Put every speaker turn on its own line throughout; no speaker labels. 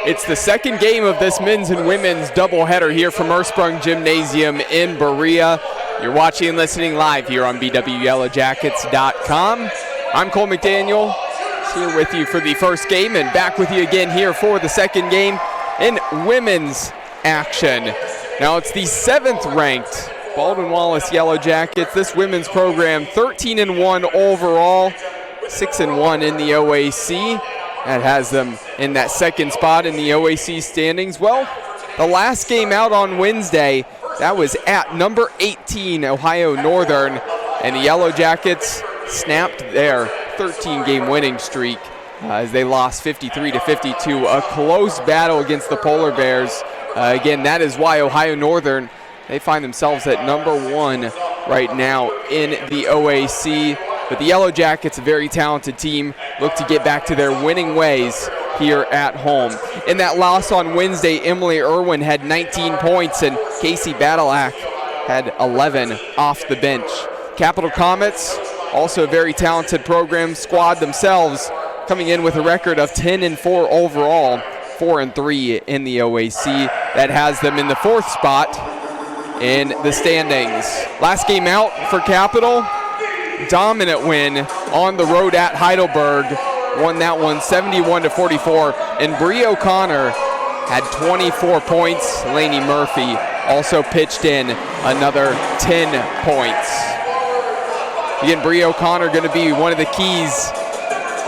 It's the second game of this men's and women's doubleheader here from Ursprung Gymnasium in Berea. You're watching and listening live here on BWYellowjackets.com. I'm Cole McDaniel, here with you for the first game and back with you again here for the second game in women's action. Now it's the 7th ranked Baldwin Wallace Yellow Jackets. This women's program 13-1 overall, 6-1 in the OAC. That has them in that second spot in the OAC standings. Well, the last game out on Wednesday, that was at number 18, Ohio Northern, and the Yellow Jackets snapped their 13-game winning streak as they lost 53-52. A close battle against the Polar Bears. Again, that is why Ohio Northern, they find themselves at number 1 right now in the OAC. But the Yellow Jackets, a very talented team, look to get back to their winning ways here at home. In that loss on Wednesday, Emily Irwin had 19 points and Casey Badalak had 11 off the bench. Capital Comets, also a very talented program, squad themselves, coming in with a record of 10-4 overall, 4-3 in the OAC. That has them in the 4th spot in the standings. Last game out for Capital. Dominant win on the road at Heidelberg. Won that one 71-44. And Bree O'Connor had 24 points. Lainey Murphy also pitched in another 10 points. Again, Bree O'Connor going to be one of the keys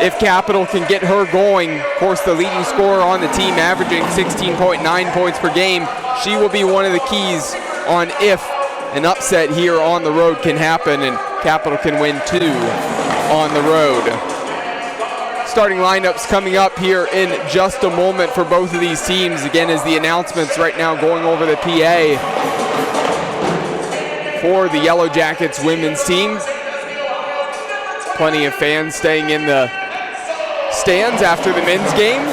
if Capital can get her going. Of course, the leading scorer on the team, averaging 16.9 points per game. She will be one of the keys on if an upset here on the road can happen and Capital can win 2 on the road. Starting lineups coming up here in just a moment for both of these teams. Again, as the announcements right now going over the PA for the Yellow Jackets women's team. Plenty of fans staying in the stands after the men's game.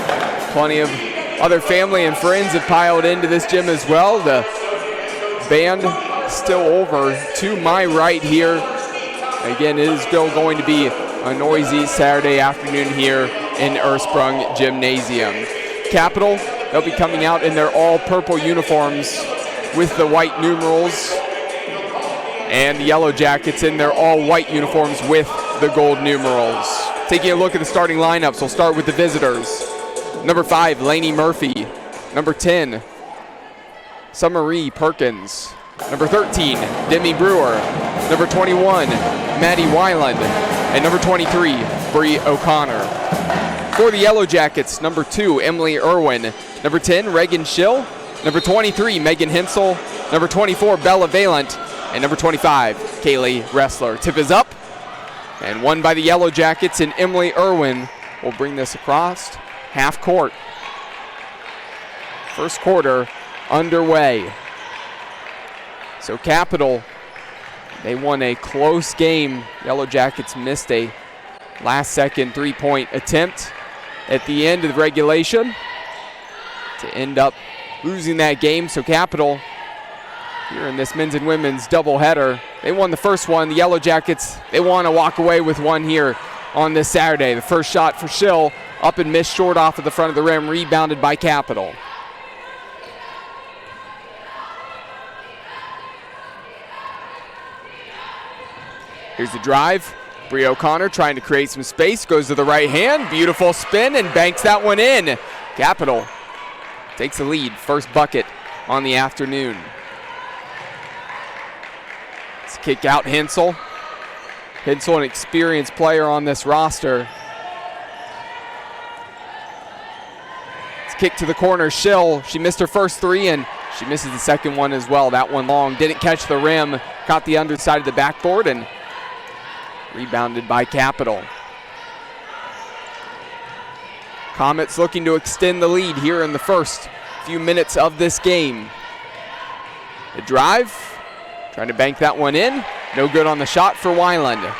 Plenty of other family and friends have piled into this gym as well. The band still over to my right here. Again, it is still going to be a noisy Saturday afternoon here in Ursprung Gymnasium. Capital, they'll be coming out in their all-purple uniforms with the white numerals, and the Yellow Jackets in their all-white uniforms with the gold numerals. Taking a look at the starting lineups, we'll start with the visitors. Number 5, Lainey Murphy. Number 10, Summery Perkins. Number 13, Demi Brewer. Number 21, Maddie Weiland. And number 23, Bree O'Connor. For the Yellow Jackets, number 2, Emily Irwin. Number 10, Reagan Schill. Number 23, Megan Hensel. Number 24, Bella Valent. And number 25, Kaylee Ressler. Tip is up and won by the Yellow Jackets, and Emily Irwin will bring this across half court. First quarter underway. So Capital, they won a close game. Yellow Jackets missed a last-second three-point attempt at the end of the regulation to end up losing that game. So Capital, here in this men's and women's doubleheader, they won the first one. The Yellow Jackets, they want to walk away with one here on this Saturday. The first shot for Schill, up and missed short off at the front of the rim, rebounded by Capital. Here's the drive. Bree O'Connor trying to create some space, goes to the right hand, beautiful spin, and banks that one in. Capital takes the lead, first bucket on the afternoon. Let's kick out Hensel. Hensel, an experienced player on this roster. Let's kick to the corner, Schill. She missed her first 3, and she misses the second one as well. That one long, didn't catch the rim, caught the underside of the backboard, and rebounded by Capital. Comets looking to extend the lead here in the first few minutes of this game. The drive, trying to bank that one in. No good on the shot for Weiland.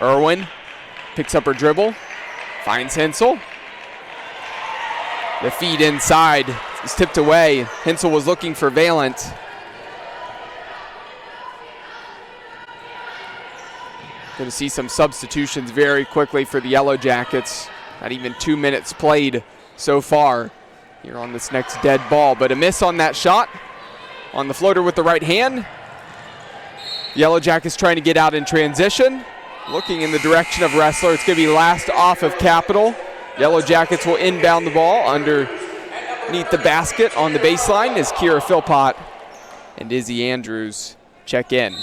Irwin picks up her dribble, finds Hensel. The feed inside is tipped away. Hensel was looking for Valent. Going to see some substitutions very quickly for the Yellow Jackets. Not even 2 minutes played so far here on this next dead ball, but a miss on that shot. On the floater with the right hand. Yellow Jackets trying to get out in transition. Looking in the direction of Wrestler. It's going to be last off of Capital. Yellow Jackets will inbound the ball underneath the basket on the baseline as Kira Philpott and Izzy Andrews check in.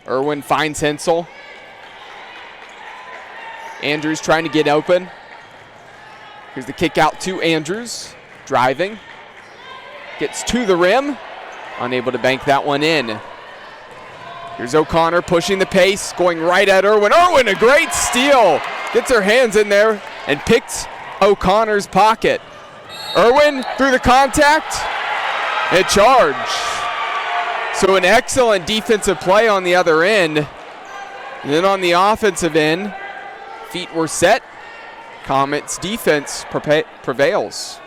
Irwin finds Hensel. Andrews trying to get open. Here's the kick out to Andrews. Driving. Gets to the rim. Unable to bank that one in. Here's O'Connor pushing the pace, going right at Irwin. Irwin, a great steal. Gets her hands in there and picks O'Connor's pocket. Irwin through the contact and charge. So an excellent defensive play on the other end. And then on the offensive end, feet were set. Comets defense prevails.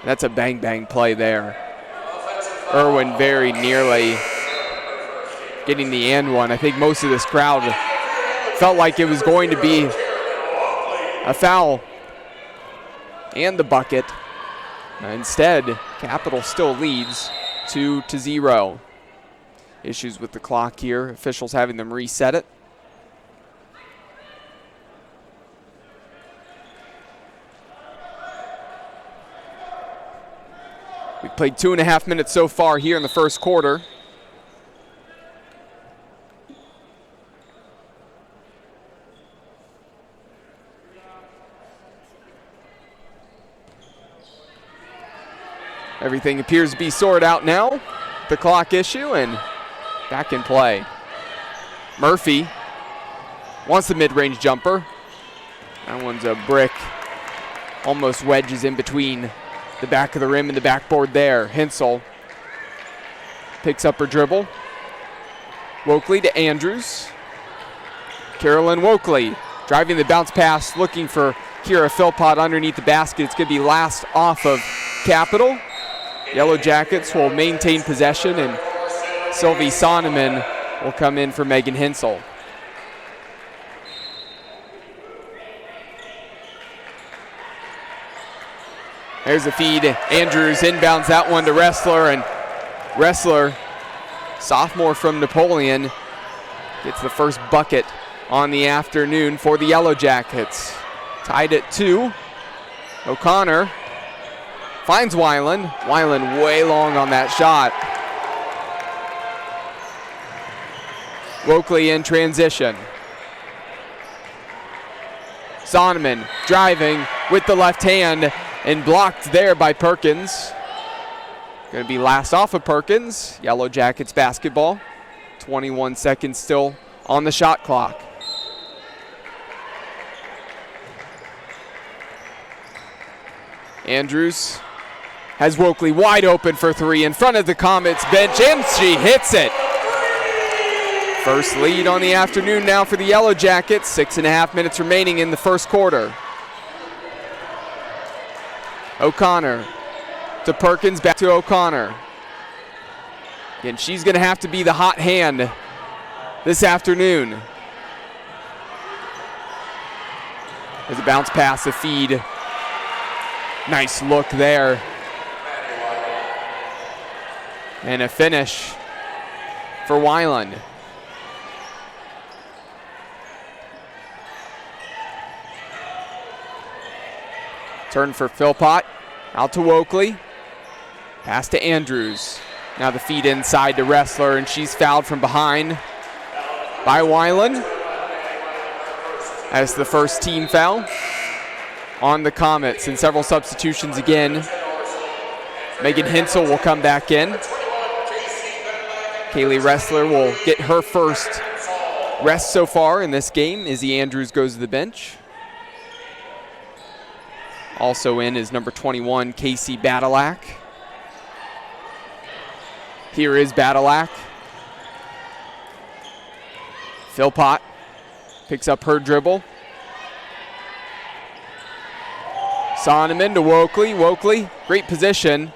That's a bang-bang play there. Irwin very nearly getting the and one. I think most of this crowd felt like it was going to be a foul and the bucket. Instead, Capital still leads 2-0. Issues with the clock here. Officials having them reset it. We've played 2.5 minutes so far here in the first quarter. Everything appears to be sorted out now. The clock issue and back in play. Murphy wants the mid-range jumper. That one's a brick. Almost wedges in between the back of the rim and the backboard there. Hensel picks up her dribble. Wokley to Andrews. Carolyn Wokley driving the bounce pass, looking for Kira Philpott underneath the basket. It's going to be last off of Capital. Yellow Jackets will maintain possession, and Sylvie Sonneman will come in for Megan Hensel. There's a feed. Andrews inbounds that one to Wrestler, and Wrestler, sophomore from Napoleon, gets the first bucket on the afternoon for the Yellow Jackets. Tied at 2. O'Connor finds Weiland. Weiland way long on that shot. Wokley in transition. Sonneman driving with the left hand and blocked there by Perkins. Going to be last off of Perkins. Yellow Jackets basketball. 21 seconds still on the shot clock. Andrews has Wokley wide open for 3 in front of the Comets bench, and she hits it. First lead on the afternoon now for the Yellow Jackets. 6.5 minutes remaining in the first quarter. O'Connor to Perkins, back to O'Connor. Again, she's going to have to be the hot hand this afternoon. There's a bounce pass, a feed. Nice look there. And a finish for Weiland. Turn for Philpott. Out to Wokley. Pass to Andrews. Now the feed inside to Wrestler, and she's fouled from behind by Weiland. As the first team foul on the Comets, and several substitutions again. Megan Hensel will come back in. Kaylee Wrestler will get her first rest so far in this game. Izzy Andrews goes to the bench. Also in is number 21, Casey Badalak. Here is Badalak. Philpott picks up her dribble. Sonneman to Wokley. Wokley, great position.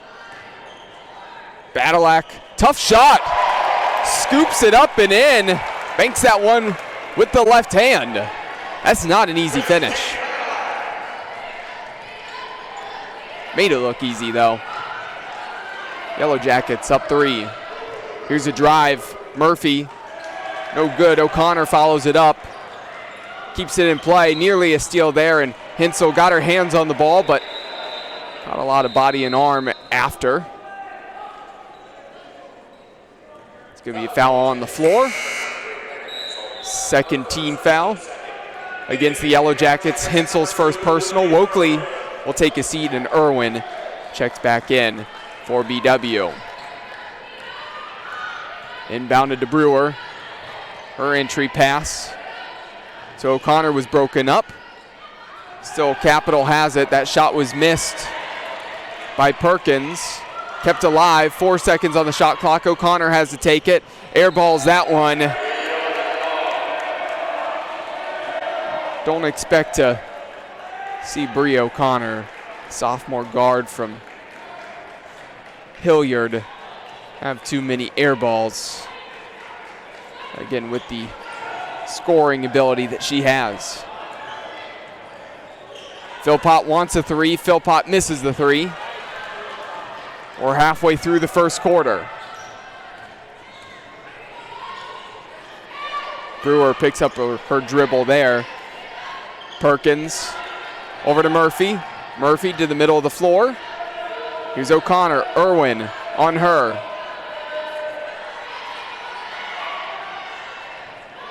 Badalak, tough shot. Scoops it up and in. Banks that one with the left hand. That's not an easy finish. Made it look easy though. Yellow Jackets up 3. Here's a drive. Murphy, no good. O'Connor follows it up. Keeps it in play. Nearly a steal there, and Hensel got her hands on the ball, but got a lot of body and arm after. It's going to be a foul on the floor. Second team foul against the Yellow Jackets. Hensel's first personal. Wokley will take a seat, and Irwin checks back in for BW. Inbounded to Brewer. Her entry pass. So O'Connor was broken up. Still Capital has it. That shot was missed by Perkins. Kept alive. 4 seconds on the shot clock. O'Connor has to take it. Airballs that one. Don't expect to see Bree O'Connor, sophomore guard from Hilliard, have too many air balls. Again, with the scoring ability that she has. Philpott wants a 3. Philpott misses the 3. We're halfway through the first quarter. Brewer picks up her dribble there. Perkins over to Murphy. Murphy to the middle of the floor. Here's O'Connor. Irwin on her.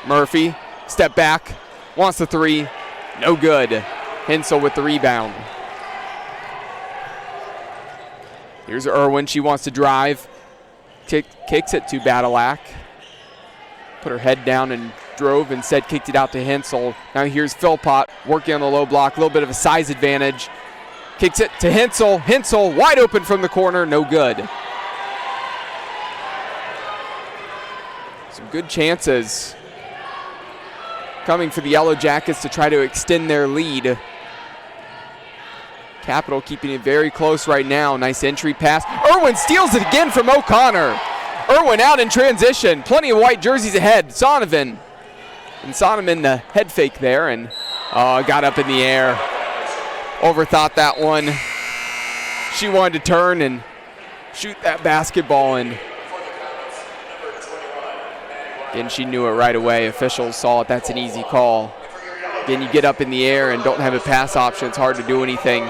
Murphy, step back, wants the 3, no good. Hensel with the rebound. Here's Irwin, she wants to drive. Kicks it to Badalak. Put her head down and drove, instead kicked it out to Hensel. Now here's Philpott working on the low block, a little bit of a size advantage. Kicks it to Hensel. Hensel wide open from the corner, no good. Some good chances coming for the Yellow Jackets to try to extend their lead. Capital keeping it very close right now. Nice entry pass. Irwin steals it again from O'Connor. Irwin out in transition. Plenty of white jerseys ahead. Sonovan. And Sonovan the head fake there and got up in the air. Overthought that one. She wanted to turn and shoot that basketball, and again, she knew it right away. Officials saw it. That's an easy call. Again, you get up in the air and don't have a pass option. It's hard to do anything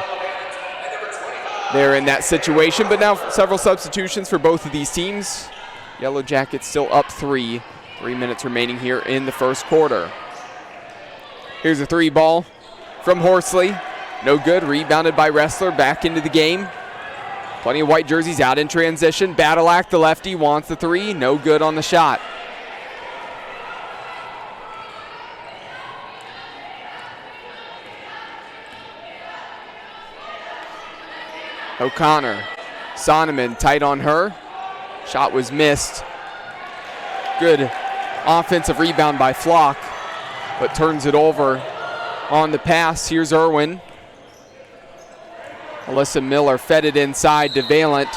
there in that situation. But now several substitutions for both of these teams. Yellow Jackets still up 3. 3 minutes remaining here in the first quarter. Here's a 3 ball from Horsley. No good. Rebounded by Ressler. Back into the game. Plenty of white jerseys out in transition. Badalak, the lefty, wants the 3. No good on the shot. O'Connor. Sonneman tight on her. Shot was missed. Good offensive rebound by Flock, but turns it over on the pass. Here's Irwin. Alyssa Miller fed it inside to Valent.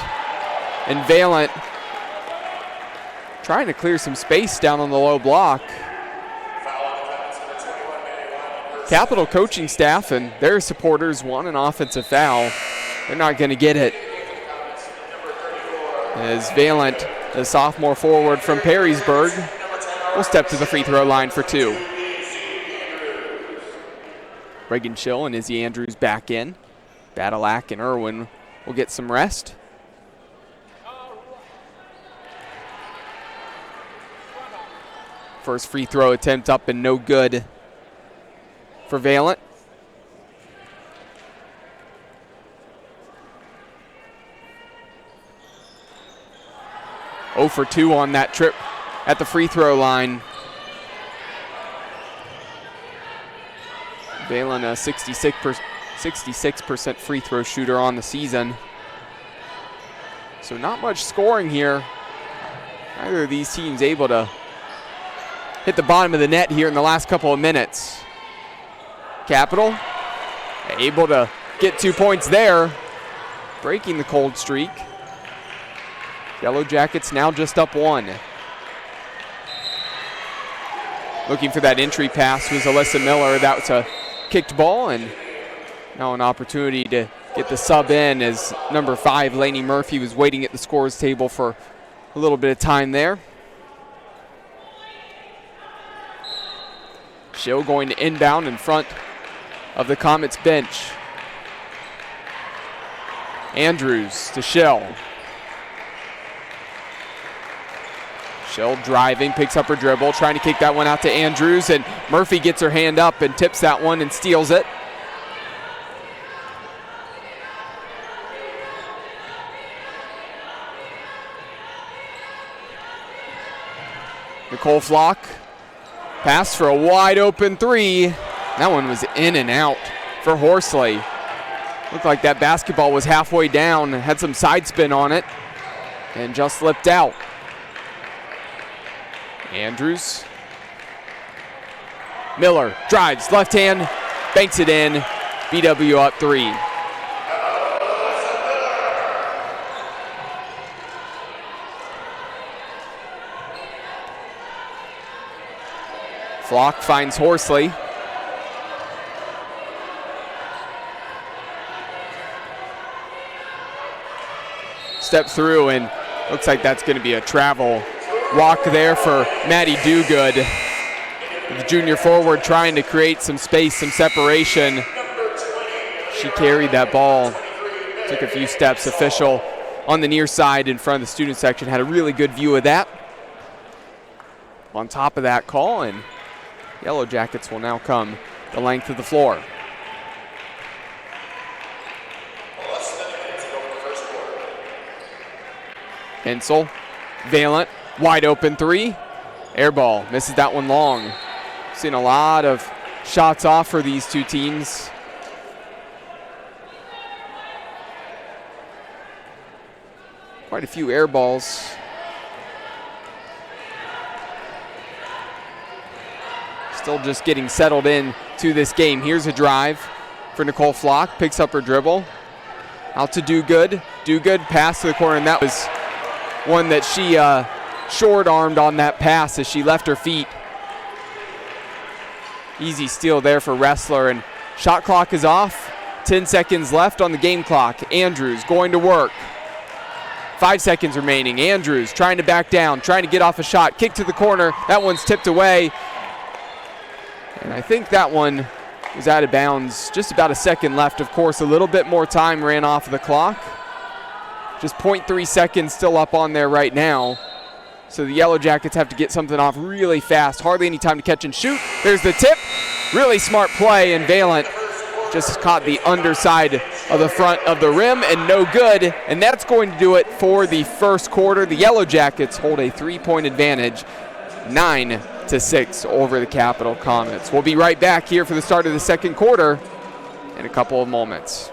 And Valent trying to clear some space down on the low block. Capital coaching staff and their supporters want an offensive foul. They're not going to get it. As Valent, the sophomore forward from Perrysburg, will step to the free throw line for 2. Reagan Schill and Izzy Andrews back in. Badalak and Irwin will get some rest. First free throw attempt up and no good for Valent. Oh for 2 on that trip at the free throw line. Valent, a 66% free throw shooter on the season. So not much scoring here. Neither of these teams able to hit the bottom of the net here in the last couple of minutes. Capital able to get 2 points there, breaking the cold streak. Yellow Jackets now just up 1. Looking for that entry pass was Alyssa Miller. That was a kicked ball, and now an opportunity to get the sub in as number 5, Lainey Murphy, was waiting at the scores table for a little bit of time there. Schill going to inbound in front of the Comets bench. Andrews to Schill. Schill driving, picks up her dribble, trying to kick that one out to Andrews, and Murphy gets her hand up and tips that one and steals it. Nicole Flock, pass for a wide open 3. That one was in and out for Horsley. Looked like that basketball was halfway down, had some side spin on it, and just slipped out. Andrews. Miller drives, left hand, banks it in. BW up 3. Flock finds Horsley. Step through, and looks like that's going to be a travel walk there for Maddie Dogood. The junior forward trying to create some space, some separation. She carried that ball, took a few steps. Official on the near side in front of the student section had a really good view of that. On top of that call, and Yellow Jackets will now come the length of the floor. Hensel, Valent, wide open 3. Air ball, misses that one long. Seen a lot of shots off for these two teams. Quite a few air balls. Still just getting settled in to this game. Here's a drive for Nicole Flock, picks up her dribble. Out to Dogood. Dogood pass to the corner, and that was one that she short-armed on that pass as she left her feet. Easy steal there for Ressler, and shot clock is off. 10 seconds left on the game clock. Andrews going to work. 5 seconds remaining. Andrews trying to back down, trying to get off a shot. Kick to the corner. That one's tipped away. And I think that one was out of bounds. Just about a second left. Of course, a little bit more time ran off the clock. Just 0.3 seconds still up on there right now. So the Yellow Jackets have to get something off really fast. Hardly any time to catch and shoot. There's the tip. Really smart play, and Valent just caught the underside of the front of the rim and no good. And that's going to do it for the first quarter. The Yellow Jackets hold a 3-point advantage, 9-6 over the Capital Comets. We'll be right back here for the start of the second quarter in a couple of moments.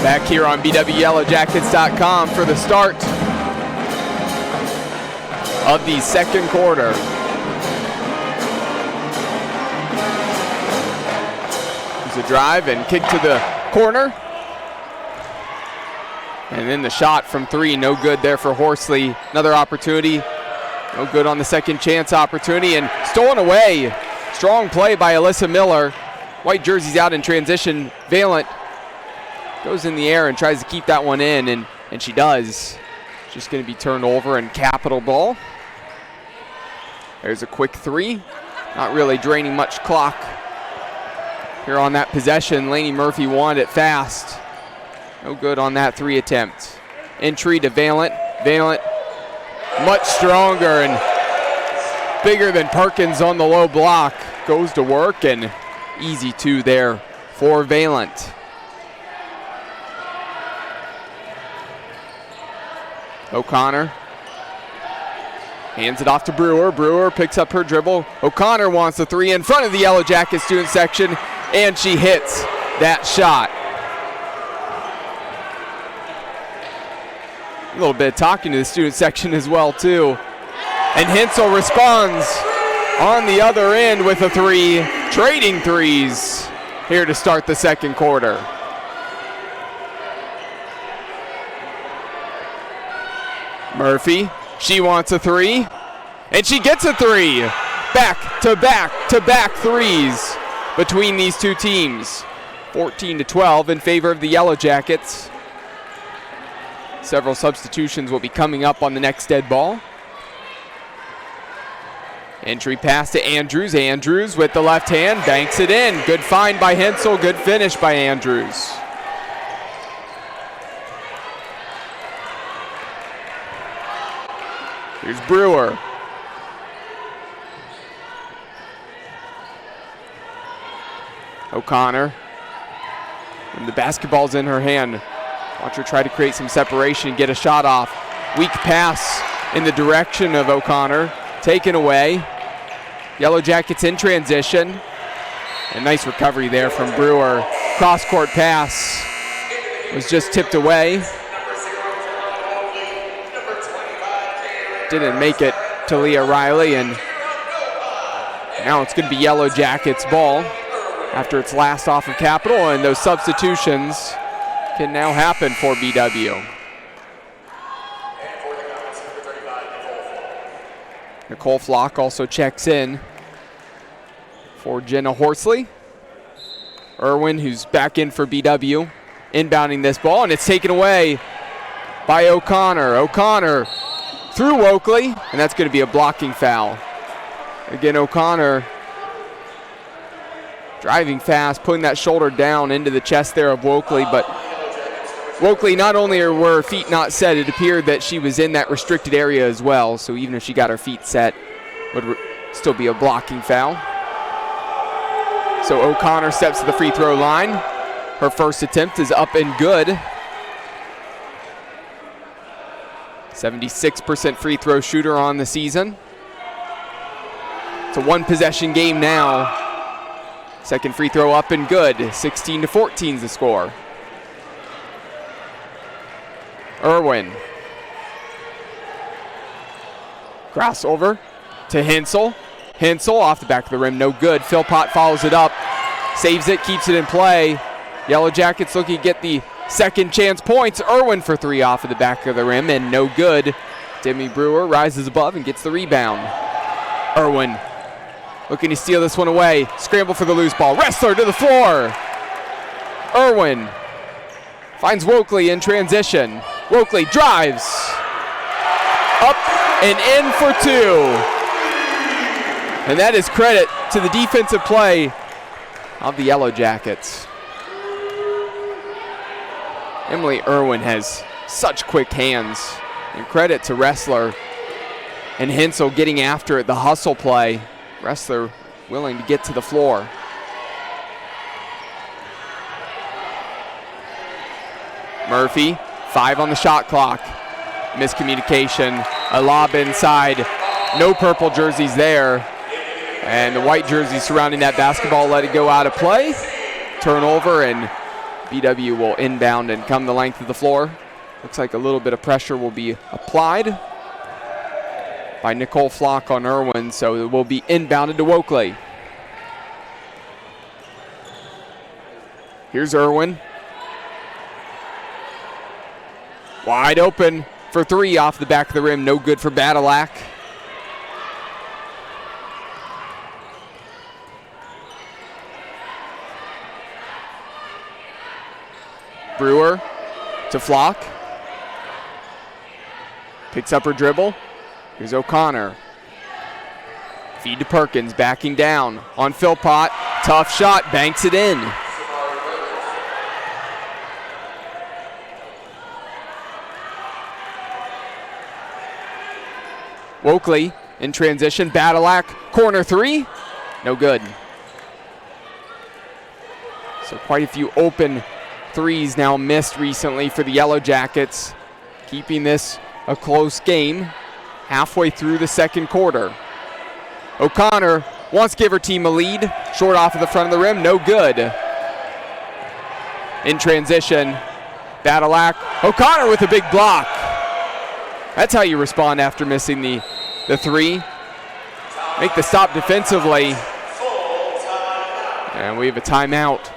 Back here on BWYellowJackets.com for the start of the second quarter. There's a drive and kick to the corner. And then the shot from 3, no good there for Horsley. Another opportunity, no good on the second chance opportunity, and stolen away. Strong play by Alyssa Miller. White jersey's out in transition. Valent goes in the air and tries to keep that one in, and she does. Just going to be turned over and capital ball. There's a quick 3. Not really draining much clock here on that possession. Lainey Murphy wanted it fast. No good on that 3 attempt. Entry to Valent. Valent much stronger and bigger than Perkins on the low block. Goes to work, and easy 2 there for Valent. O'Connor hands it off to Brewer. Brewer picks up her dribble. O'Connor wants the 3 in front of the Yellow Jacket student section, and she hits that shot. A little bit of talking to the student section as well, too. And Hensel responds on the other end with a 3, trading 3s here to start the second quarter. Murphy, she wants a 3, and she gets a 3. Back-to-back 3s between these two teams. 14-12 in favor of the Yellow Jackets. Several substitutions will be coming up on the next dead ball. Entry pass to Andrews. Andrews with the left hand, banks it in. Good find by Hensel, good finish by Andrews. Here's Brewer. O'Connor. And the basketball's in her hand. Watch her try to create some separation, get a shot off. Weak pass in the direction of O'Connor. Taken away. Yellow Jackets in transition. A nice recovery there from Brewer. Cross-court pass was just tipped away. Didn't make it to Leah Riley, and now it's going to be Yellow Jackets ball after its last off of Capital, and those substitutions can now happen for BW. Nicole Flock also checks in for Jenna Horsley. Irwin, who's back in for BW, inbounding this ball, and it's taken away by O'Connor. O'Connor through Oakley, and that's going to be a blocking foul. Again, O'Connor driving fast, putting that shoulder down into the chest there of Oakley, but Oakley, not only were her feet not set, it appeared that she was in that restricted area as well, so even if she got her feet set, it would still be a blocking foul. So O'Connor steps to the free throw line. Her first attempt is up and good. 76% free throw shooter on the season. It's a one possession game now. Second free throw up and good. 16-14 is the score. Irwin. Crossover to Hensel. Hensel off the back of the rim, no good. Philpott follows it up, saves it, keeps it in play. Yellow Jackets looking to get the second chance points. Irwin for 3 off of the back of the rim, and no good. Demi Brewer rises above and gets the rebound. Irwin looking to steal this one away. Scramble for the loose ball. Wrestler to the floor. Irwin finds Wokley in transition. Wokley drives. Up and in for 2. And that is credit to the defensive play of the Yellow Jackets. Emily Irwin has such quick hands. And credit to Wrestler and Hensel getting after it, the hustle play. Wrestler willing to get to the floor. Murphy, 5 on the shot clock. Miscommunication, a lob inside. No purple jerseys there. And the white jerseys surrounding that basketball let it go out of play. Turnover, and BW will inbound and come the length of the floor. Looks like a little bit of pressure will be applied by Nicole Flock on Irwin, so it will be inbounded to Wokley. Here's Irwin. Wide open for three off the back of the rim. No good for Badalak. Brewer to Flock. Picks up her dribble. Here's O'Connor. Feed to Perkins, backing down on Philpott. Tough shot, banks it in. Wokley in transition, Badalak, corner three, no good. So quite a few open threes now missed recently for the Yellow Jackets, keeping this a close game halfway through the second quarter. O'Connor wants to give her team a lead, short off of the front of the rim, no good. In transition, Badalak, O'Connor with a big block. That's how you respond after missing the three. Make the stop defensively. And we have a timeout.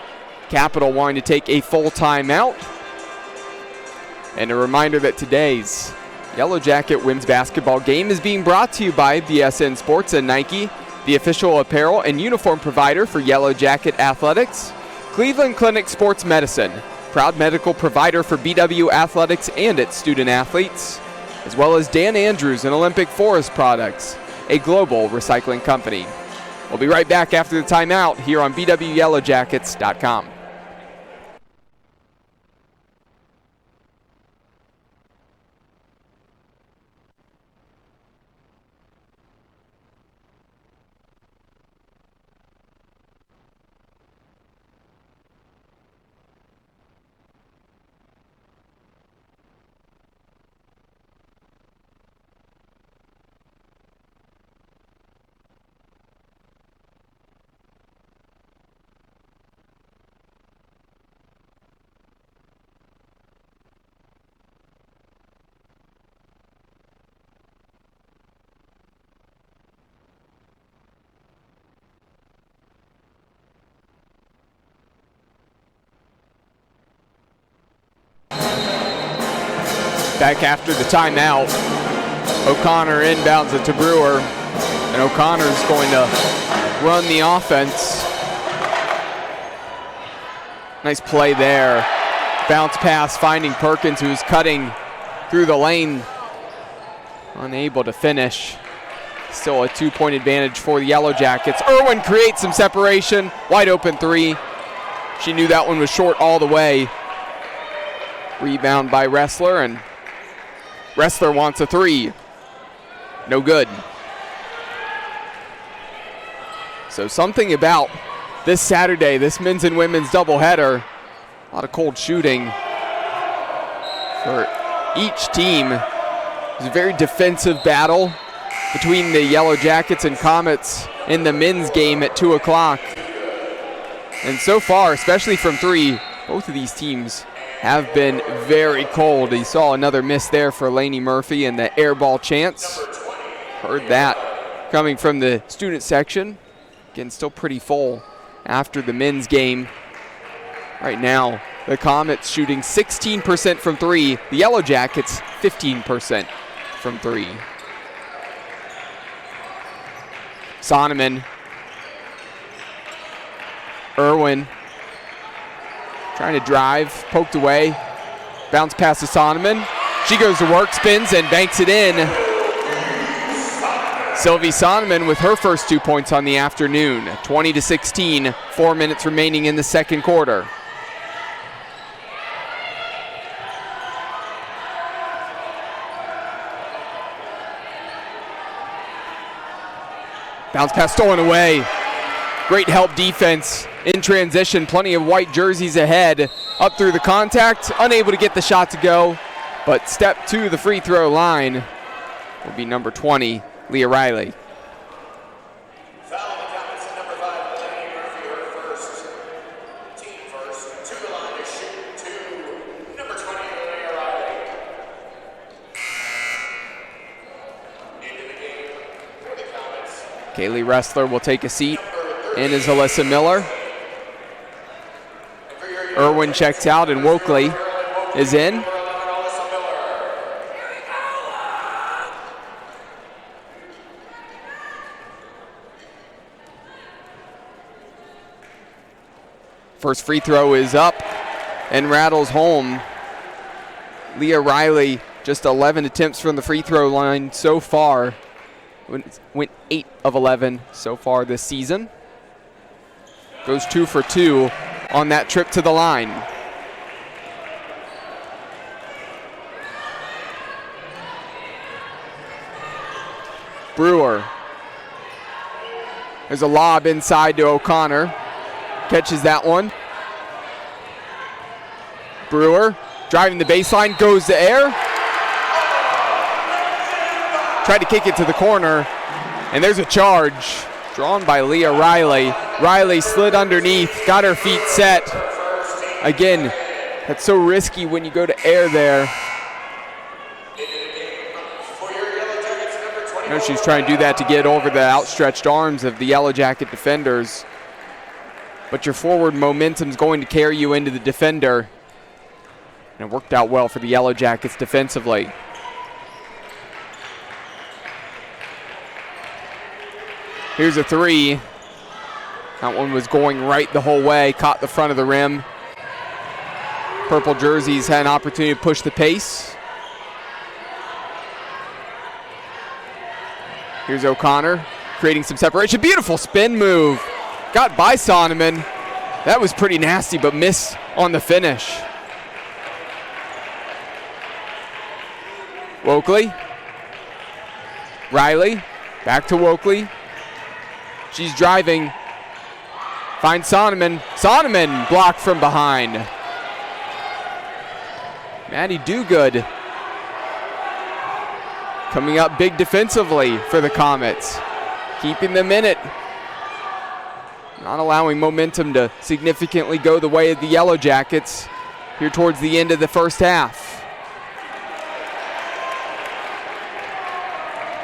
Capital wanting to take a full timeout. And a reminder that today's Yellow Jacket women's basketball game is being brought to you by BSN Sports and Nike, the official apparel and uniform provider for Yellow Jacket athletics. Cleveland Clinic Sports Medicine, proud medical provider for BW Athletics and its student athletes, as well as Dan Andrews and Olympic Forest Products, a global recycling company. We'll be right back after the timeout here on BWYellowJackets.com. Back after the timeout, O'Connor inbounds it to Brewer, and O'Connor's going to run the offense. Nice play there. Bounce pass finding Perkins, who's cutting through the lane. Unable to finish. Still a 2-point advantage for the Yellow Jackets. Irwin creates some separation. Wide open three. She knew that one was short all the way. Rebound by Ressler, and Ressler wants a three. No good. So something about this Saturday, this men's and women's doubleheader, a lot of cold shooting for each team. It's a very defensive battle between the Yellow Jackets and Comets in the men's game at 2 o'clock. And so far, especially from three, both of these teams have been very cold. You saw another miss there for Lainey Murphy and the air ball chance. Heard that coming from the student section. Again, still pretty full after the men's game. Right now, the Comets shooting 16% from three. The Yellow Jackets, 15% from three. Sonneman. Irwin. Trying to drive, poked away. Bounce pass to Sonneman. She goes to work, spins, and banks it in. Sylvie Sonneman with her first 2 points on the afternoon. 20-16, 4 minutes remaining in the second quarter. Bounce pass stolen away. Great help defense in transition. Plenty of white jerseys ahead. Up through the contact. Unable to get the shot to go. But step to the free throw line will be number 20, Leah Riley. Kaylee Ressler will take a seat. In is Alyssa Miller. Irwin checks out and Wokley is in. First free throw is up and rattles home. Leah Riley, just 11 attempts from the free throw line so far. Went 8 of 11 so far this season. Goes 2 for 2 on that trip to the line. Brewer. There's a lob inside to O'Connor. Catches that one. Brewer driving the baseline, goes to air. Tried to kick it to the corner, and there's a charge drawn by Leah Riley. Riley slid underneath, got her feet set. Again, that's so risky when you go to air there. I know she's trying to do that to get over the outstretched arms of the Yellow Jacket defenders, but your forward momentum's going to carry you into the defender. And it worked out well for the Yellow Jackets defensively. Here's a three. That one was going right the whole way, caught the front of the rim. Purple jerseys had an opportunity to push the pace. Here's O'Connor creating some separation. Beautiful spin move. Got by Sonneman. That was pretty nasty, but missed on the finish. Wokley. Riley. Back to Wokley. She's driving. Finds Sonneman. Sonneman blocked from behind. Maddie Dogood coming up big defensively for the Comets. Keeping them in it. Not allowing momentum to significantly go the way of the Yellow Jackets here towards the end of the first half.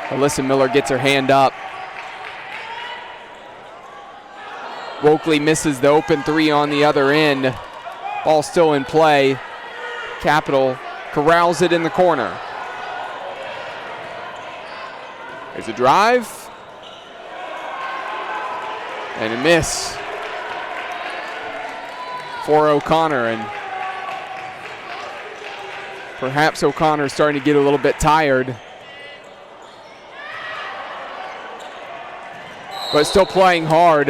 Alyssa Miller gets her hand up. Wokley misses the open three on the other end. Ball still in play. Capital corrals it in the corner. There's a drive. And a miss for O'Connor. And perhaps O'Connor starting to get a little bit tired. But still playing hard.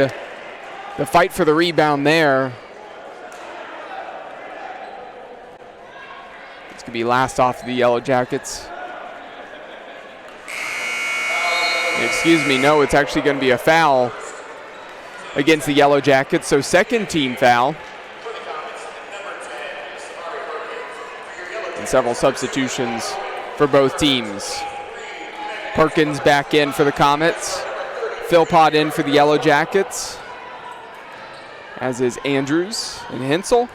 The fight for the rebound there. It's going to be last off of the Yellow Jackets. Excuse me, no, it's actually going to be a foul against the Yellow Jackets. So second team foul. And several substitutions for both teams. Perkins back in for the Comets. Philpott in for the Yellow Jackets, as is Andrews and Hensel.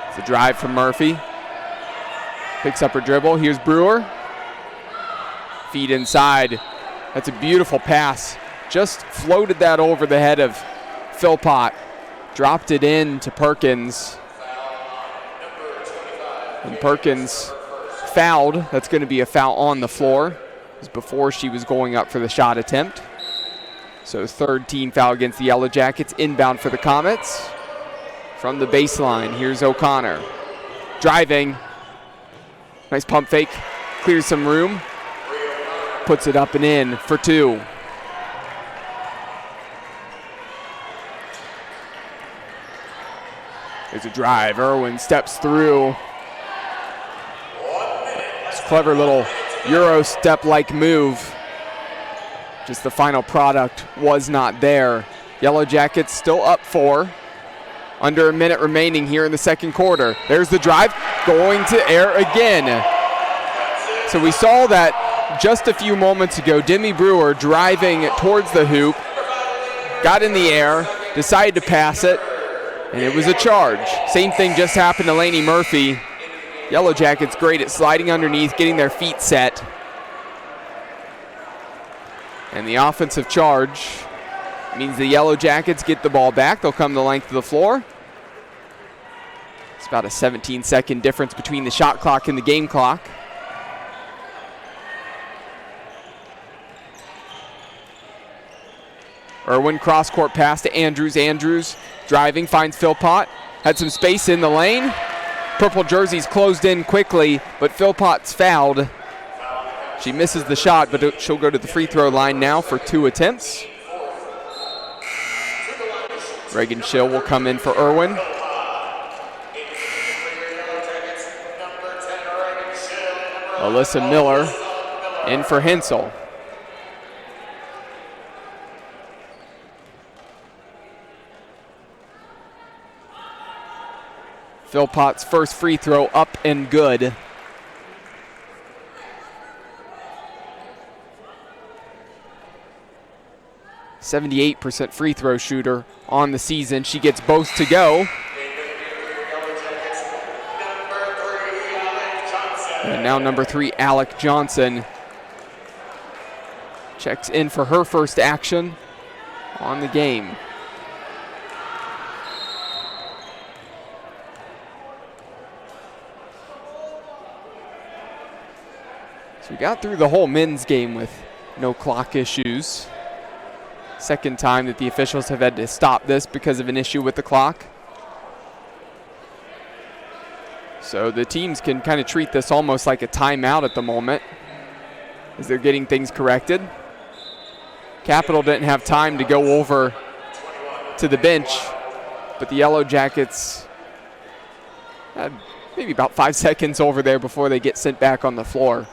It's a drive from Murphy. Picks up her dribble. Here's Brewer. Feed inside. That's a beautiful pass. Just floated that over the head of Philpott. Dropped it in to Perkins. And Perkins fouled. That's going to be a foul on the floor. It was before she was going up for the shot attempt. So third team foul against the Yellow Jackets. Inbound for the Comets. From the baseline, here's O'Connor. Driving. Nice pump fake. Clears some room. Puts it up and in for two. There's a drive. Irwin steps through. Clever little Euro step-like move. Just the final product was not there. Yellow Jackets still up 4. Under a minute remaining here in the second quarter. There's the drive, going to air again. So we saw that just a few moments ago. Demi Brewer driving towards the hoop, got in the air, decided to pass it, and it was a charge. Same thing just happened to Lainey Murphy. Yellow Jackets great at sliding underneath, getting their feet set. And the offensive charge means the Yellow Jackets get the ball back. They'll come the length of the floor. It's about a 17-second difference between the shot clock and the game clock. Irwin cross-court pass to Andrews. Andrews driving, finds Philpott. Had some space in the lane. Purple jersey's closed in quickly, but Philpott's fouled. She misses the shot, but she'll go to the free throw line now for 2 attempts. Reagan Schill will come in for Irwin. Alyssa Miller in for Hensel. Philpott's first free throw up and good. .78% free throw shooter on the season. She gets both to go. And now number 3, Alec Johnson, checks in for her first action on the game. So we got through the whole men's game with no clock issues. Second time that the officials have had to stop this because of an issue with the clock. So the teams can kind of treat this almost like a timeout at the moment as they're getting things corrected. Capital didn't have time to go over to the bench, but the Yellow Jackets had maybe about 5 seconds over there before they get sent back on the floor.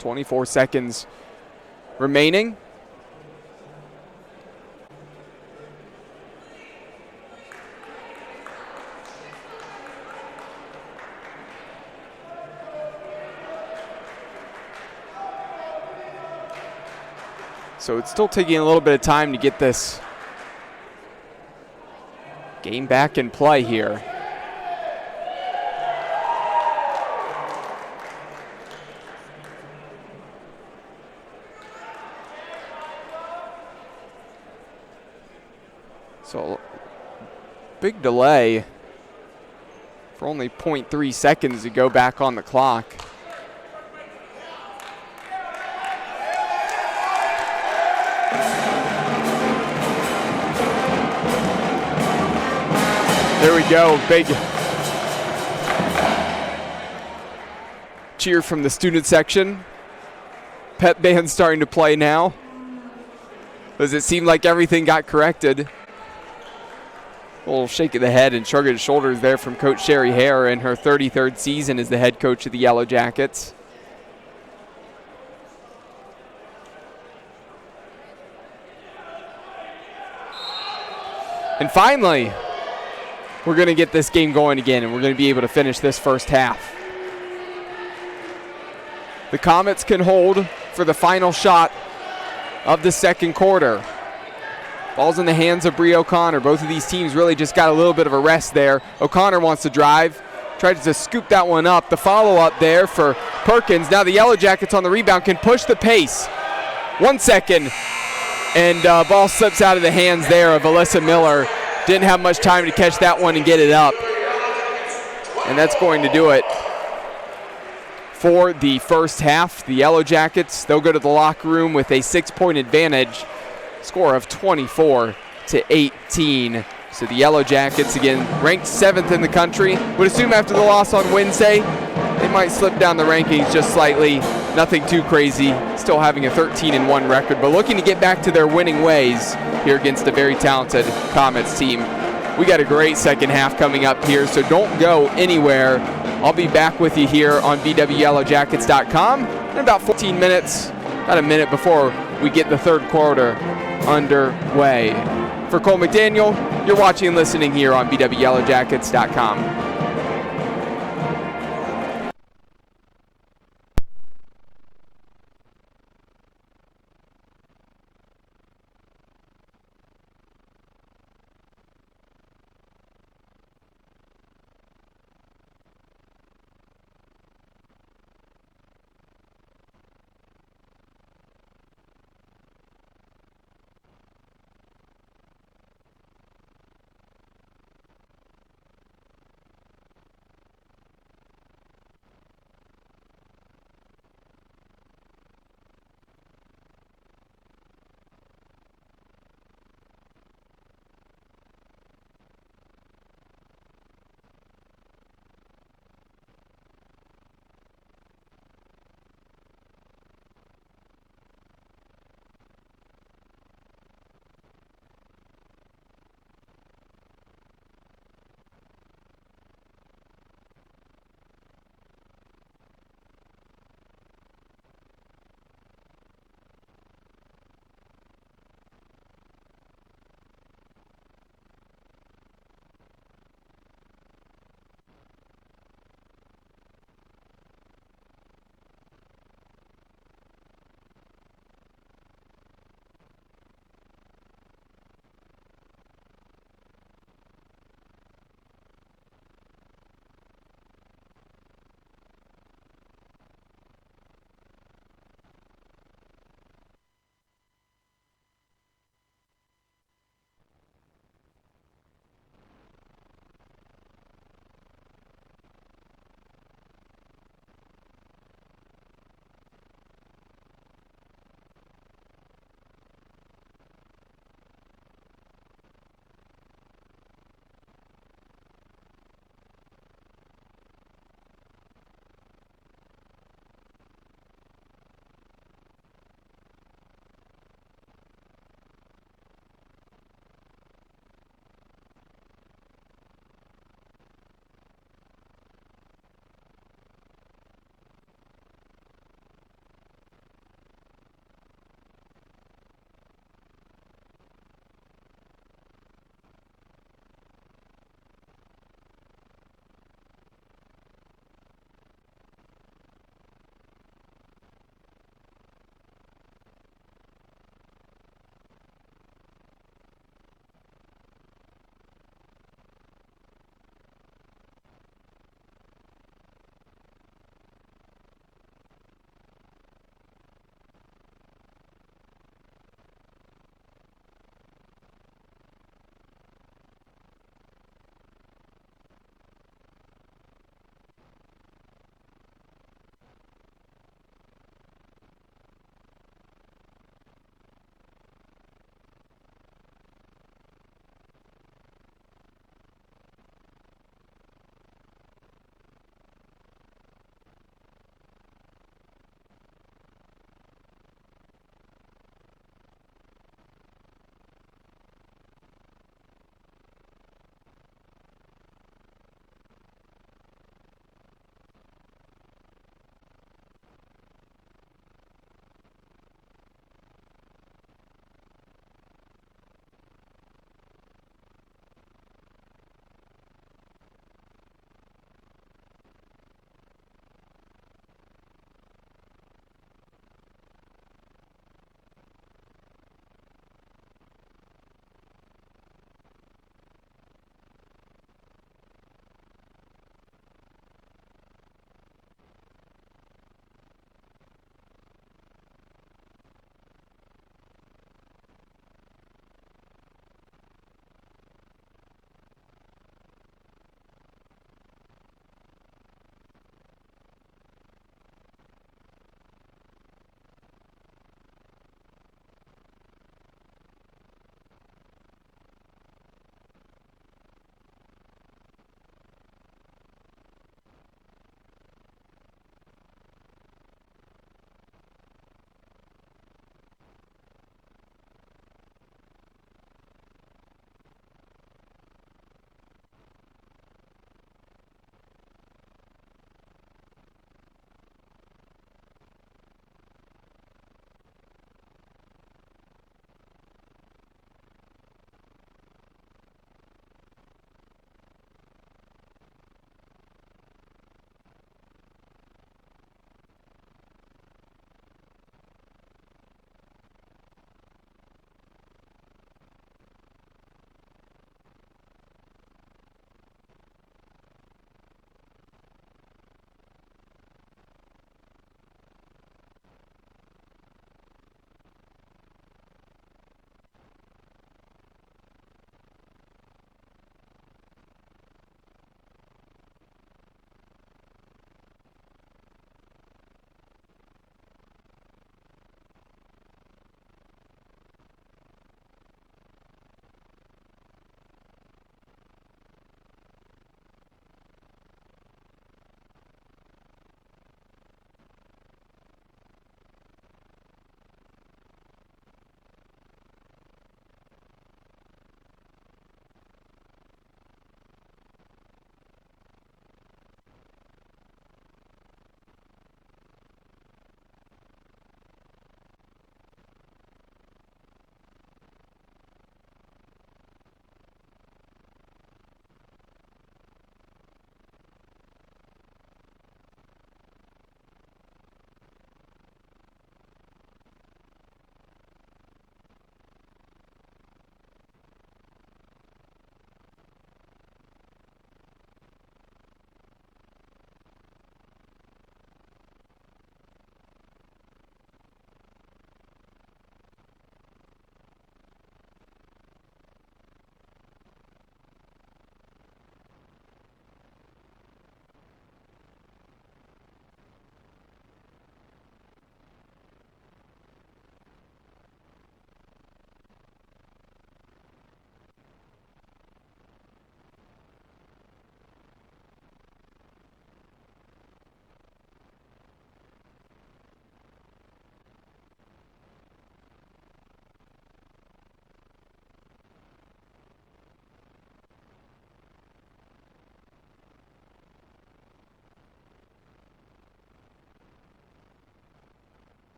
24 seconds remaining. So it's still taking a little bit of time to get this game back in play here. So big delay for only 0.3 seconds to go back on the clock. There we go, big cheer from the student section. Pep band starting to play now. Does it seem like everything got corrected? A little shake of the head and shrug of the shoulders there from Coach Sherry Hare in her 33rd season as the head coach of the Yellow Jackets. And finally, we're going to get this game going again, and we're going to be able to finish this first half. The Comets can hold for the final shot of the second quarter. Ball's in the hands of Bree O'Connor. Both of these teams really just got a little bit of a rest there. O'Connor wants to drive, tried to scoop that one up. The follow-up there for Perkins. Now the Yellow Jackets on the rebound can push the pace. 1 second, and ball slips out of the hands there of Alyssa Miller. Didn't have much time to catch that one and get it up. And that's going to do it for the first half. The Yellow Jackets, they'll go to the locker room with a 6-point advantage, score of 24-18. So the Yellow Jackets, again, ranked 7th in the country. Would assume after the loss on Wednesday, they might slip down the rankings just slightly. Nothing too crazy. Still having a 13-1 record, but looking to get back to their winning ways here against a very talented Comets team. We got a great second half coming up here, so don't go anywhere. I'll be back with you here on bwyellowjackets.com in about 14 minutes, about a minute before we get the third quarter underway. For Cole McDaniel, you're watching and listening here on bwyellowjackets.com.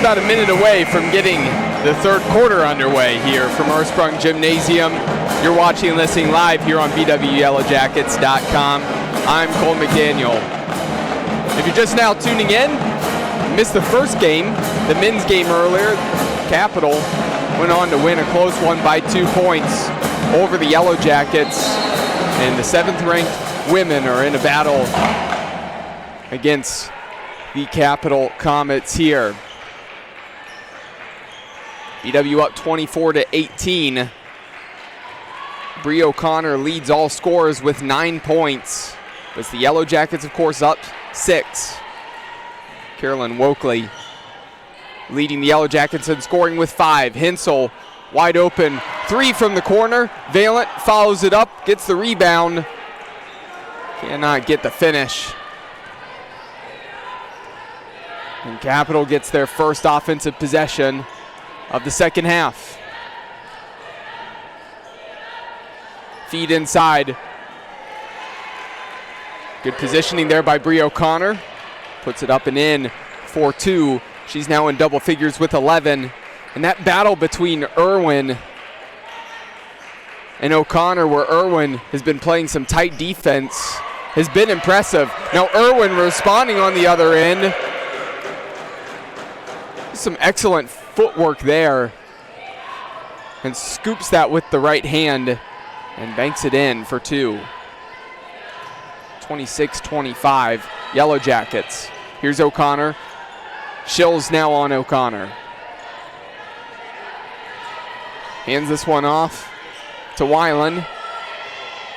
about a minute away from getting the third quarter underway here from Ursprung Gymnasium. You're watching and listening live here on BWYellowJackets.com. I'm Cole McDaniel. If you're just now tuning in, missed the first game, the men's game earlier, Capital went on to win a close one by 2 points over the Yellow Jackets. And the 7th-ranked women are in a battle against the Capital Comets here. BW up 24-18. Bree O'Connor leads all scorers with 9 points. It's the Yellow Jackets, of course, up 6. Carolyn Wokley leading the Yellow Jackets in scoring with 5. Hensel wide open, 3 from the corner. Valent follows it up, gets the rebound. Cannot get the finish. And Capital gets their first offensive possession of the second half. Feed inside. Good positioning there by Bree O'Connor. Puts it up and in for 2. She's now in double figures with 11. And that battle between Irwin and O'Connor, where Irwin has been playing some tight defense, has been impressive. Now Irwin responding on the other end. Some excellent footwork there. And scoops that with the right hand and banks it in for 2. 26-25, Yellow Jackets. Here's O'Connor. Shills now on O'Connor. Hands this one off to Weiland.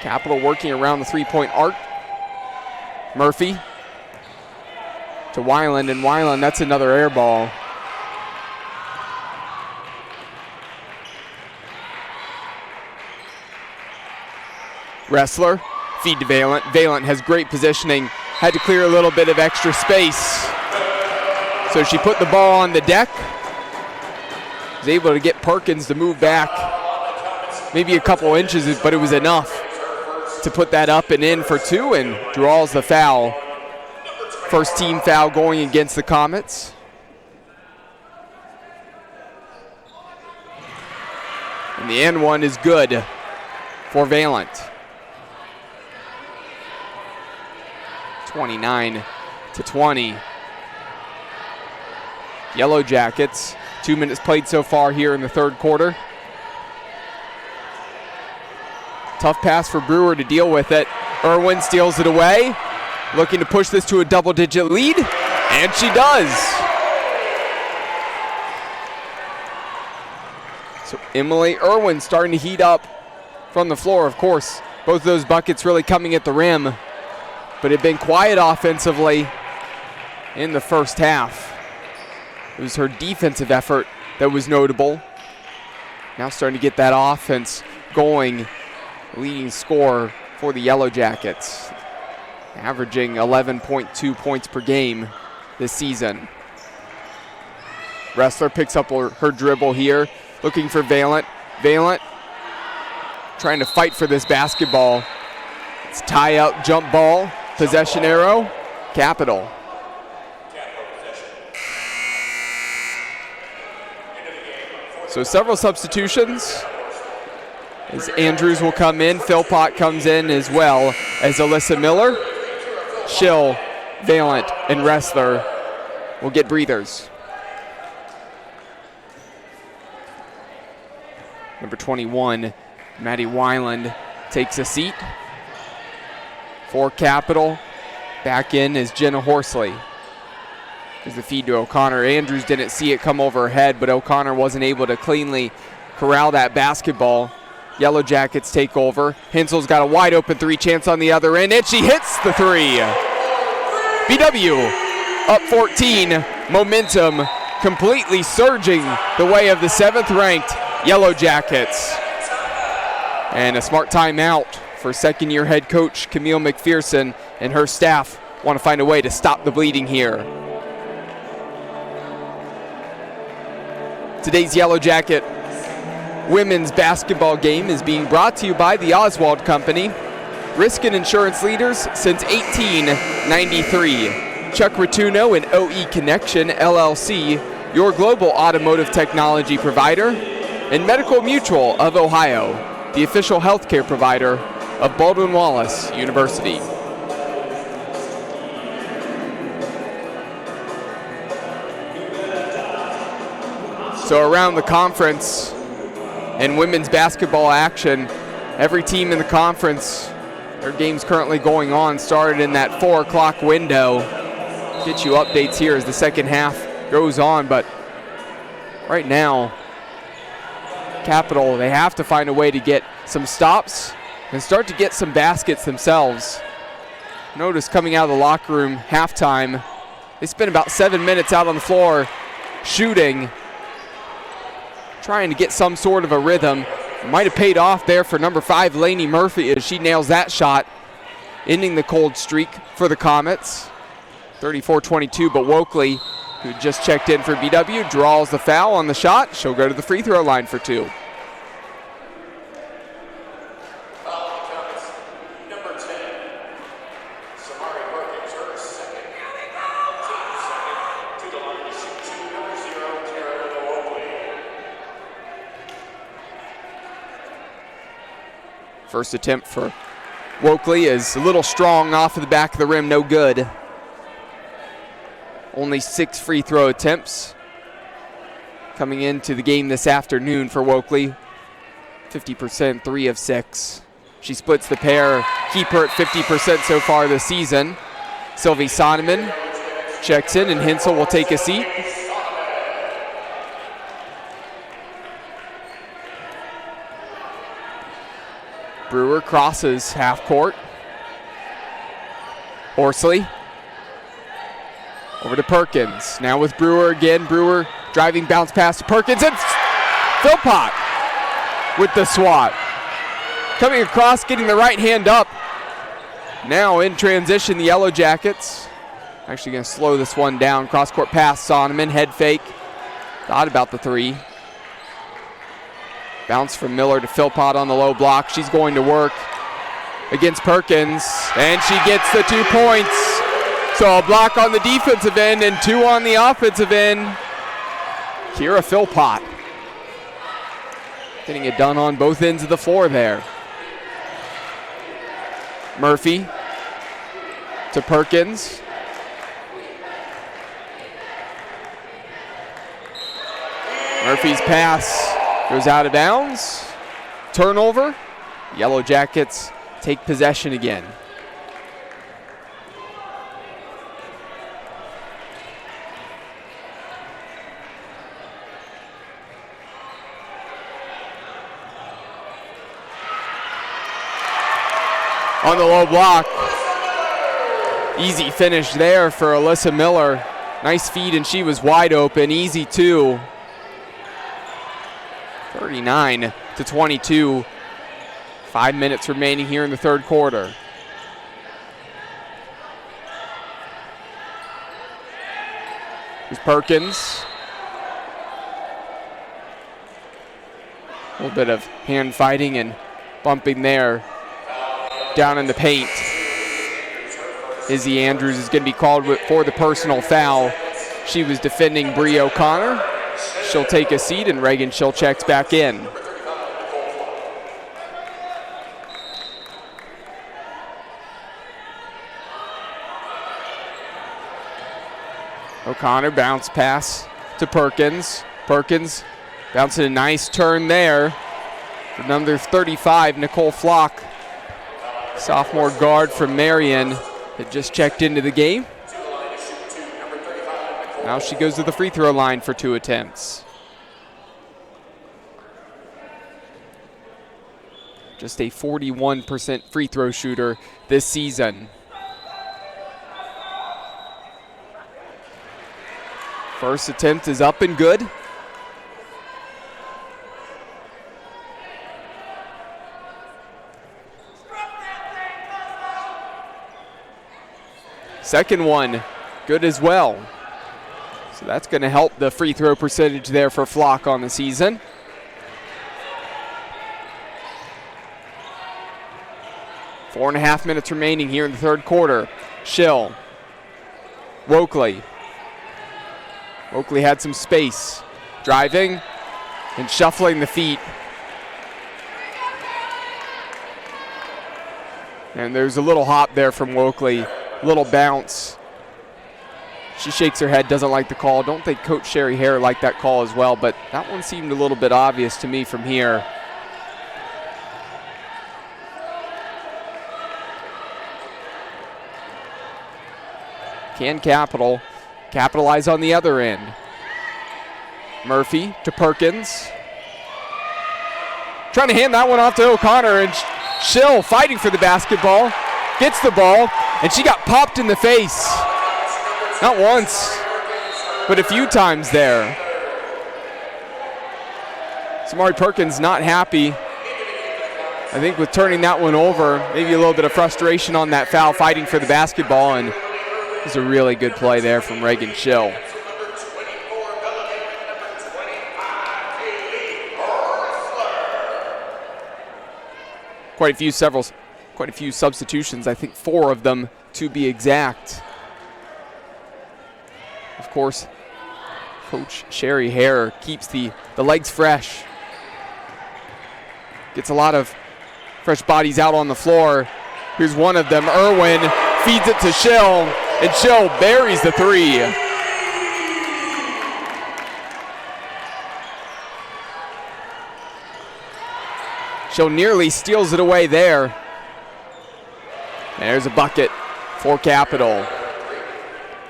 Capital working around the three-point arc. Murphy to Weiland, and Weiland, that's another air ball. Wrestler, feed to Valent. Valent has great positioning, had to clear a little bit of extra space. So she put the ball on the deck, was able to get Perkins to move back maybe a couple inches, but it was enough to put that up and in for 2 and draws the foul. First team foul going against the Comets. And the end one is good for Valent. 29-20. Yellow Jackets, 2 minutes played so far here in the third quarter. Tough pass for Brewer to deal with it. Irwin steals it away, looking to push this to a double-digit lead, and she does. So Emily Irwin starting to heat up from the floor. Of course, both of those buckets really coming at the rim, but it had been quiet offensively in the first half. It was her defensive effort that was notable. Now starting to get that offense going. Leading scorer for the Yellow Jackets, averaging 11.2 points per game this season. Wrestler picks up her dribble here, looking for Valent. Valent trying to fight for this basketball. It's tie-out jump ball, possession arrow, Capital. So several substitutions as Andrews will come in. Philpott comes in as well as Alyssa Miller. Schill, Valent, and Wrestler will get breathers. Number 21, Maddie Weiland takes a seat. For Capital, back in is Jenna Horsley. There's the feed to O'Connor. Andrews didn't see it come over her head, but O'Connor wasn't able to cleanly corral that basketball. Yellow Jackets take over. Hensel's got a wide open 3 chance on the other end, and she hits the 3. BW up 14. Momentum completely surging the way of the 7th-ranked Yellow Jackets. And a smart timeout for second-year head coach Camille McPherson and her staff. Want to find a way to stop the bleeding here. Today's Yellow Jacket women's basketball game is being brought to you by the Oswald Company, risk and insurance leaders since 1893. Chuck Rotuno and OE Connection, LLC, your global automotive technology provider, and Medical Mutual of Ohio, the official healthcare provider of Baldwin Wallace University. So around the conference in women's basketball action, every team in the conference, their game's currently going on, started in that 4 o'clock window. Get you updates here as the second half goes on, but right now, Capital, they have to find a way to get some stops and start to get some baskets themselves. Notice coming out of the locker room halftime, they spent about 7 minutes out on the floor shooting, trying to get some sort of a rhythm. Might have paid off there for number 5, Lainey Murphy, as she nails that shot, ending the cold streak for the Comets. 34-22, but Wokley, who just checked in for BW, draws the foul on the shot. She'll go to the free throw line for 2. First attempt for Wokley is a little strong off of the back of the rim, no good. Only 6 free throw attempts coming into the game this afternoon for Wokley. 50%, 3 of 6. She splits the pair, keep her at 50% so far this season. Sylvie Sonneman checks in, and Hensel will take a seat. Brewer crosses half court. Horsley over to Perkins. Now with Brewer again. Brewer driving bounce pass to Perkins, and Philpott with the swat. Coming across, getting the right hand up. Now in transition, the Yellow Jackets. Actually going to slow this one down. Cross court pass, Sonneman, head fake. Thought about the 3. Bounce from Miller to Philpott on the low block. She's going to work against Perkins, and she gets the 2 points. So a block on the defensive end and 2 on the offensive end. Kira Philpott getting it done on both ends of the floor there. Murphy to Perkins. Murphy's pass goes out of bounds. Turnover. Yellow Jackets take possession again. On the low block. Easy finish there for Alyssa Miller. Nice feed, and she was wide open. Easy 2. 39-22. 5 minutes remaining here in the third quarter. Here's Perkins. A little bit of hand fighting and bumping there. Down in the paint. Izzy Andrews is going to be called for the personal foul. She was defending Bree O'Connor. She'll take a seat, and Reagan Schill checks back in. O'Connor bounce pass to Perkins. Perkins bouncing a nice turn there for number 35, Nicole Flock. Sophomore guard from Marion that just checked into the game. Now she goes to the free throw line for 2 attempts. Just a 41% free throw shooter this season. First attempt is up and good. Second one, good as well. So that's going to help the free throw percentage there for Flock on the season. Four and a half minutes remaining here in the third quarter. Schill. Wokley. Oakley had some space. Driving and shuffling the feet. And there's a little hop there from Oakley, little bounce. She shakes her head, doesn't like the call. Don't think Coach Sherry Hare liked that call as well, but that one seemed a little bit obvious to me from here. Can capitalize on the other end. Murphy to Perkins. Trying to hand that one off to O'Connor, and Schill fighting for the basketball. Gets the ball, and she got popped in the face. Not once, but a few times there. Samari Perkins not happy, I think, with turning that one over. Maybe a little bit of frustration on that foul, fighting for the basketball, and it was a really good play there from Reagan Schill. Quite a few substitutions, I think 4 of them to be exact. Of course, Coach Sherry Hare keeps the legs fresh. Gets a lot of fresh bodies out on the floor. Here's one of them. Irwin feeds it to Schill, and Schill buries the 3. Schill nearly steals it away there. There's a bucket for Capital.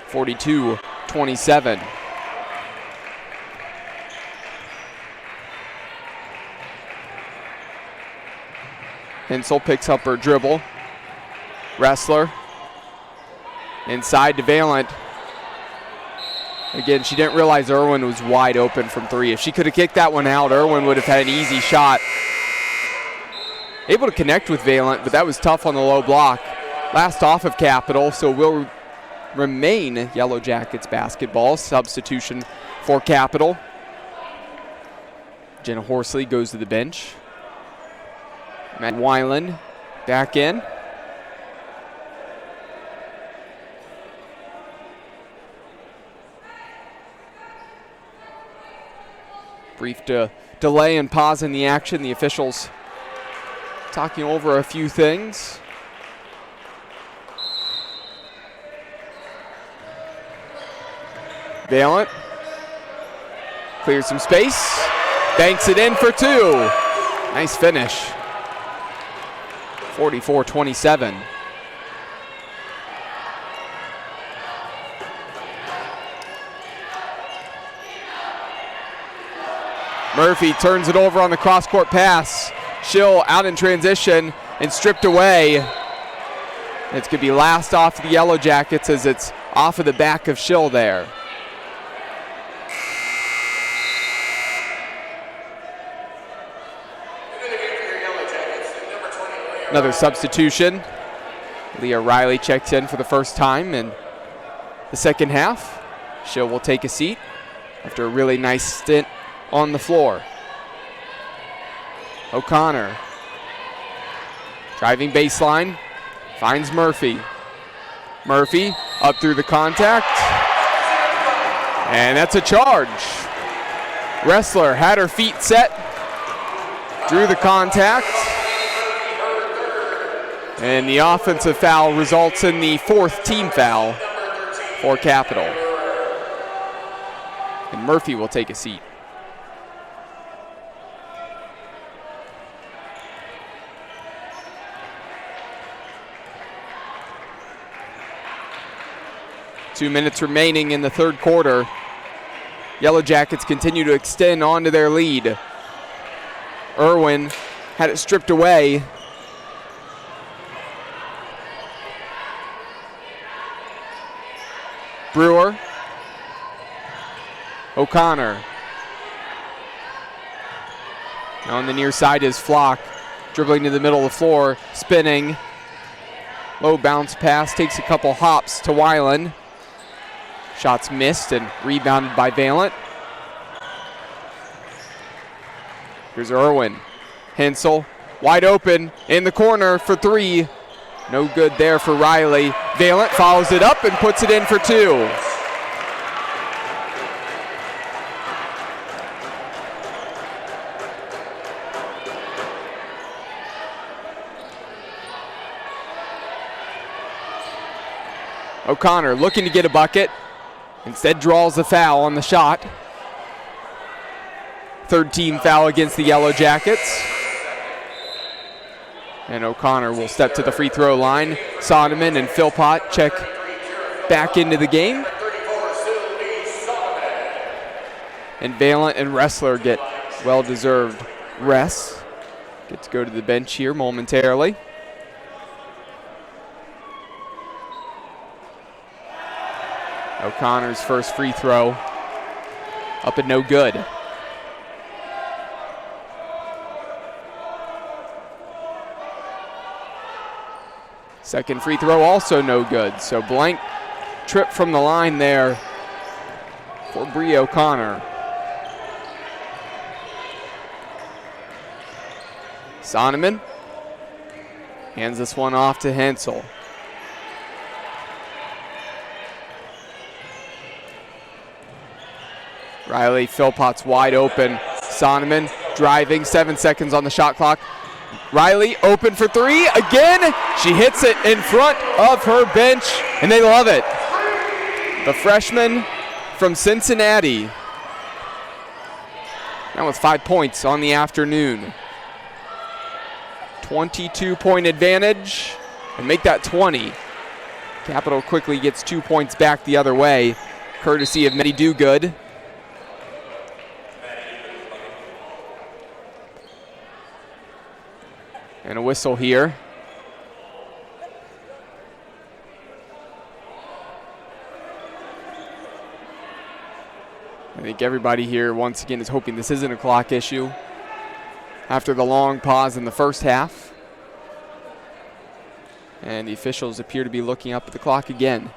42-27. Hensel picks up her dribble. Wrestler. Inside to Valent. Again, she didn't realize Irwin was wide open from 3. If she could have kicked that one out, Irwin would have had an easy shot. Able to connect with Valent, but that was tough on the low block. Last off of Capital, so will remain Yellow Jackets basketball. Substitution for Capital. Jenna Horsley goes to the bench. Matt Weiland back in. Brief delay and pause in the action. The officials talking over a few things. Valent clears some space, banks it in for 2. Nice finish. 44-27. Murphy turns it over on the cross-court pass. Schill out in transition and stripped away. It's going to be last off the Yellow Jackets as it's off of the back of Schill there. Another substitution. Leah Riley checks in for the first time in the second half. Schill will take a seat after a really nice stint on the floor. O'Connor driving baseline, finds Murphy. Murphy up through the contact, and that's a charge. Wrestler had her feet set, drew the contact, and the offensive foul results in the 4th team foul for Capital. And Murphy will take a seat. Two minutes remaining in the third quarter. Yellow Jackets continue to extend onto their lead. Irwin had it stripped away. Brewer. O'Connor. Now on the near side is Flock, dribbling to the middle of the floor, spinning. Low bounce pass, takes a couple hops to Weiland. Shots missed and rebounded by Valent. Here's Irwin. Hensel wide open in the corner for 3. No good there for Riley. Valent follows it up and puts it in for 2. O'Connor looking to get a bucket. Instead draws the foul on the shot. Third team foul against the Yellow Jackets. And O'Connor will step to the free throw line. Sonneman and Philpott check back into the game. And Valent and Ressler get well-deserved rests. Get to go to the bench here momentarily. O'Connor's first free throw up and no good. Second free throw also no good. So blank trip from the line there for Bree O'Connor. Sonneman hands this one off to Hensel. Riley Philpott's wide open. Sonneman driving, 7 seconds on the shot clock. Riley open for three again. She hits it in front of her bench, and they love it. The freshman from Cincinnati. Now with 5 points on the afternoon. 22-point advantage, and make that 20. Capital quickly gets 2 points back the other way, courtesy of Maddie Dogood. And a whistle here. I think everybody here once again is hoping this isn't a clock issue after the long pause in the first half. And the officials appear to be looking up at the clock again.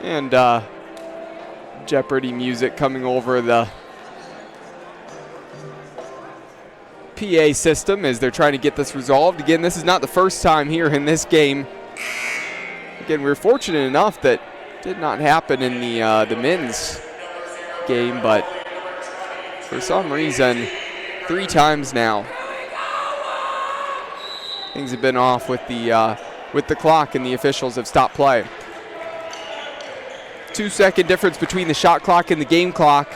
And Jeopardy music coming over the PA system as they're trying to get this resolved. Again, this is not the first time here in this game. Again, we were fortunate enough that did not happen in the men's game, but for some reason, 3 times now, things have been off with the clock, and the officials have stopped play. 2-second difference between the shot clock and the game clock.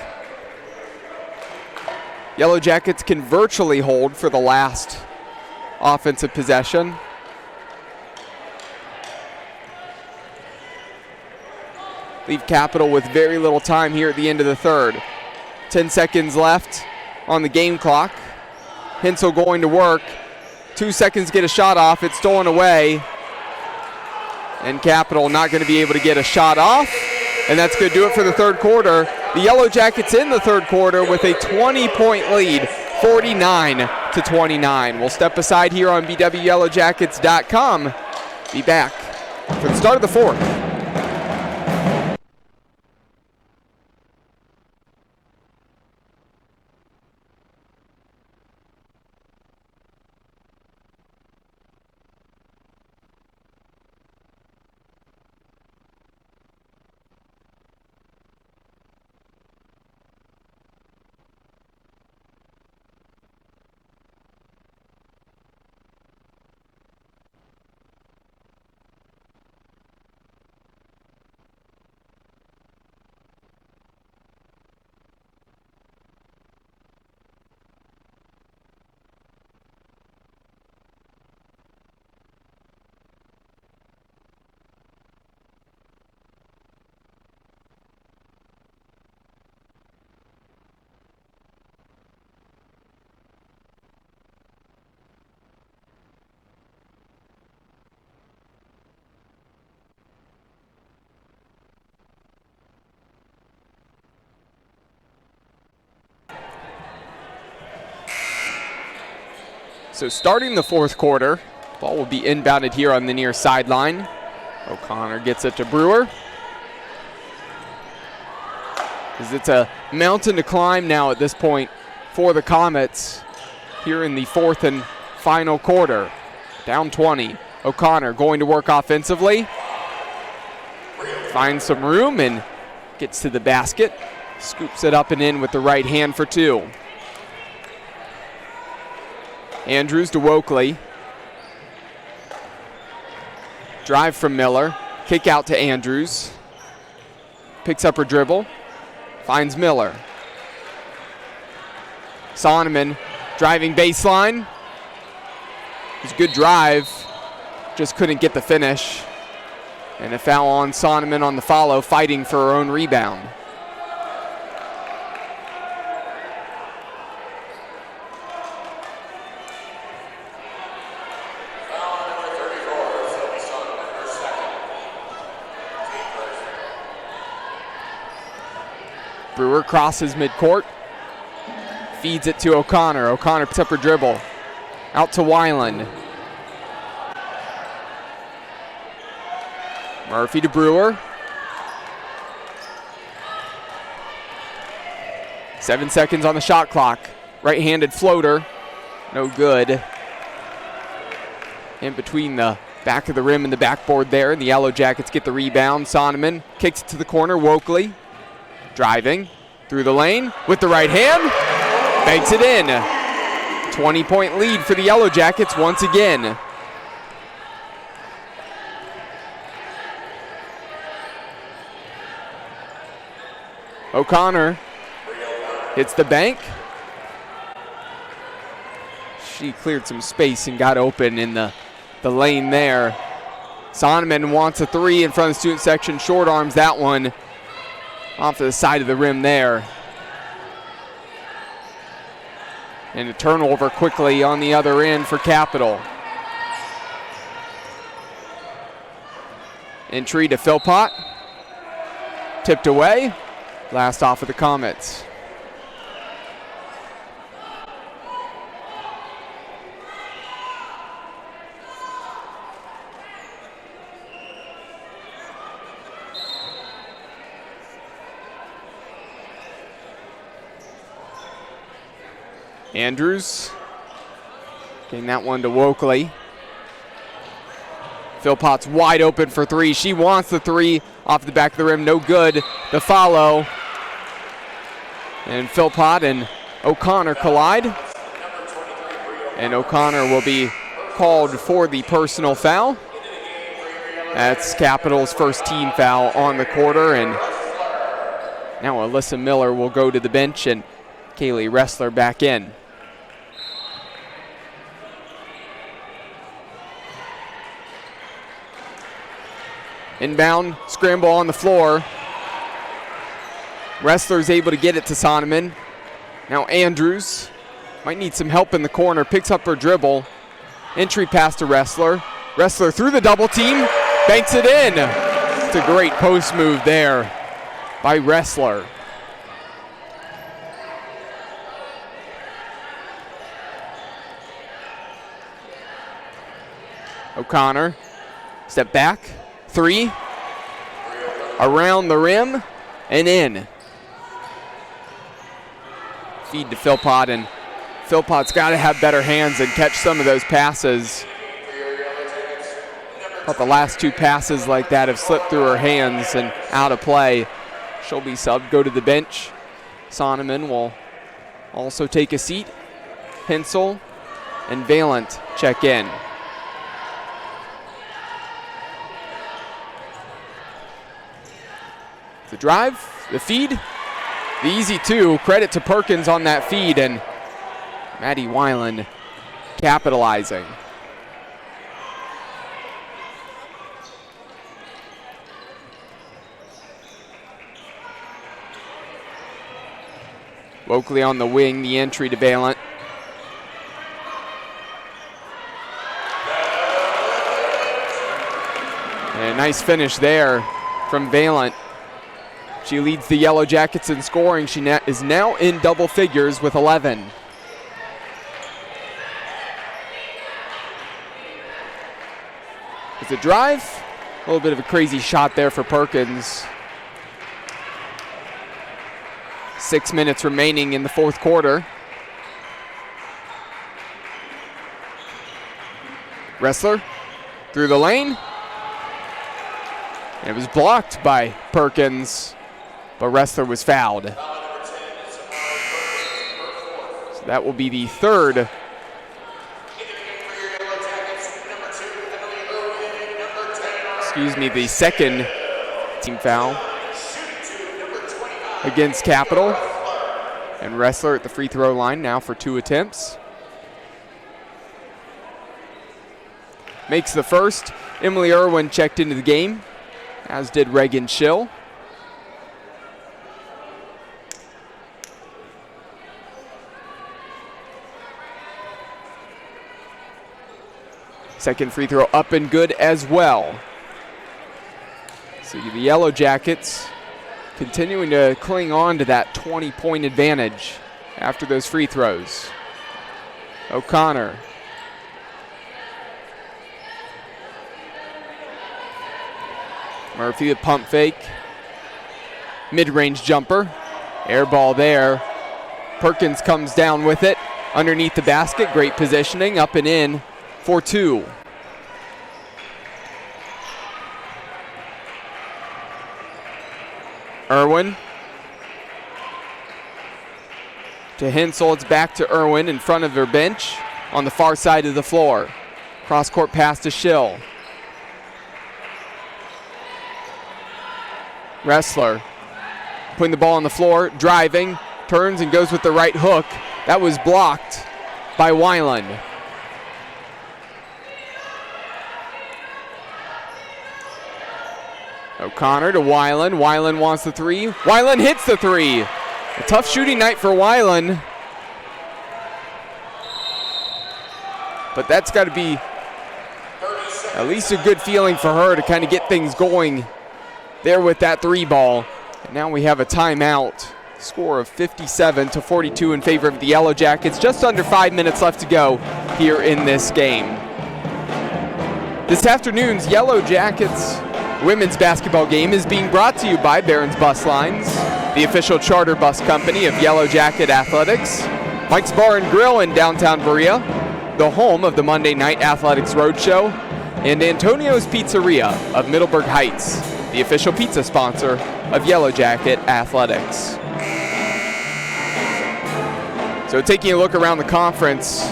Yellow Jackets can virtually hold for the last offensive possession. Leave Capital with very little time here at the end of the third. 10 seconds left on the game clock. Hensel going to work. 2 seconds to get a shot off. It's stolen away. And Capital not going to be able to get a shot off. And that's going to do it for the third quarter. The Yellow Jackets in the third quarter with a 20-point lead, 49-29. We'll step aside here on bwyellowjackets.com. Be back for the start of the fourth. So starting the fourth quarter, ball will be inbounded here on the near sideline. O'Connor gets it to Brewer. As it's a mountain to climb now at this point for the Comets here in the fourth and final quarter. Down 20. O'Connor going to work offensively. Finds some room and gets to the basket. Scoops it up and in with the right hand for two. Andrews to Wokley. Drive from Miller. Kick out to Andrews. Picks up her dribble. Finds Miller. Sonneman driving baseline. It was a good drive. Just couldn't get the finish. And a foul on Sonneman on the follow, fighting for her own rebound. Brewer crosses midcourt. Feeds it to O'Connor. O'Connor picks up her dribble. Out to Weiland. Murphy to Brewer. 7 seconds on the shot clock. Right-handed floater. No good. In between the back of the rim and the backboard there. And the Yellow Jackets get the rebound. Sonneman kicks it to the corner. Wokley driving through the lane with the right hand. Banks it in. 20-point lead for the Yellow Jackets once again. O'Connor hits the bank. She cleared some space and got open in the lane there. Sonneman wants a three in front of the student section. Short arms that one off to the side of the rim there. And a turnover quickly on the other end for Capital. Entry to Philpott. Tipped away. Last off of the Comets. Andrews getting that one to Wokley. Philpott's wide open for three. She wants the three off the back of the rim. No good. The follow. And Philpott and O'Connor collide. And O'Connor will be called for the personal foul. That's Capital's first team foul on the quarter. And now Alyssa Miller will go to the bench and Kaylee Ressler back in. Inbound scramble on the floor. Ressler's able to get it to Sonneman. Now Andrews might need some help in the corner. Picks up her dribble. Entry pass to Ressler. Ressler through the double team. Banks it in. It's a great post move there by Ressler. O'Connor. Step back. Three. Around the rim and in. Feed to Philpott, and Philpott's got to have better hands and catch some of those passes. But the last two passes like that have slipped through her hands and out of play. She'll be subbed, go to the bench. Sonneman will also take a seat. Hensel and Valent check in. The drive, the feed, the easy two. Credit to Perkins on that feed, and Maddie Weiland capitalizing. Wokley on the wing, the entry to Valent. And a nice finish there from Valent. She leads the Yellow Jackets in scoring. She is now in double figures with 11. It's a drive. A little bit of a crazy shot there for Perkins. 6 minutes remaining in the fourth quarter. Ressler through the lane. And it was blocked by Perkins, but Ressler was fouled. So that will be the third the second team foul against Capital. And Ressler at the free throw line now for 2 attempts. Makes the first. Emily Irwin checked into the game, as did Reagan Schill. Second free throw up and good as well. So the Yellow Jackets continuing to cling on to that 20-point advantage after those free throws. O'Connor. Murphy, the pump fake. Mid-range jumper. Air ball there. Perkins comes down with it underneath the basket. Great positioning, up and in for 2. Irwin to Hensel. It's back to Irwin in front of her bench on the far side of the floor. Cross-court pass to Schill. Ressler putting the ball on the floor, driving, turns and goes with the right hook. That was blocked by Weiland. O'Connor to Weiland. Weiland wants the 3. Weiland hits the 3. A tough shooting night for Weiland. But that's got to be at least a good feeling for her to kind of get things going there with that 3 ball. And now we have a timeout. Score of 57-42 in favor of the Yellow Jackets. Just under 5 minutes left to go here in this game. This afternoon's Yellow Jackets women's basketball game is being brought to you by Barron's Bus Lines, the official charter bus company of Yellow Jacket Athletics, Mike's Bar and Grill in downtown Berea, the home of the Monday Night Athletics Roadshow, and Antonio's Pizzeria of Middleburg Heights, the official pizza sponsor of Yellow Jacket Athletics. So taking a look around the conference,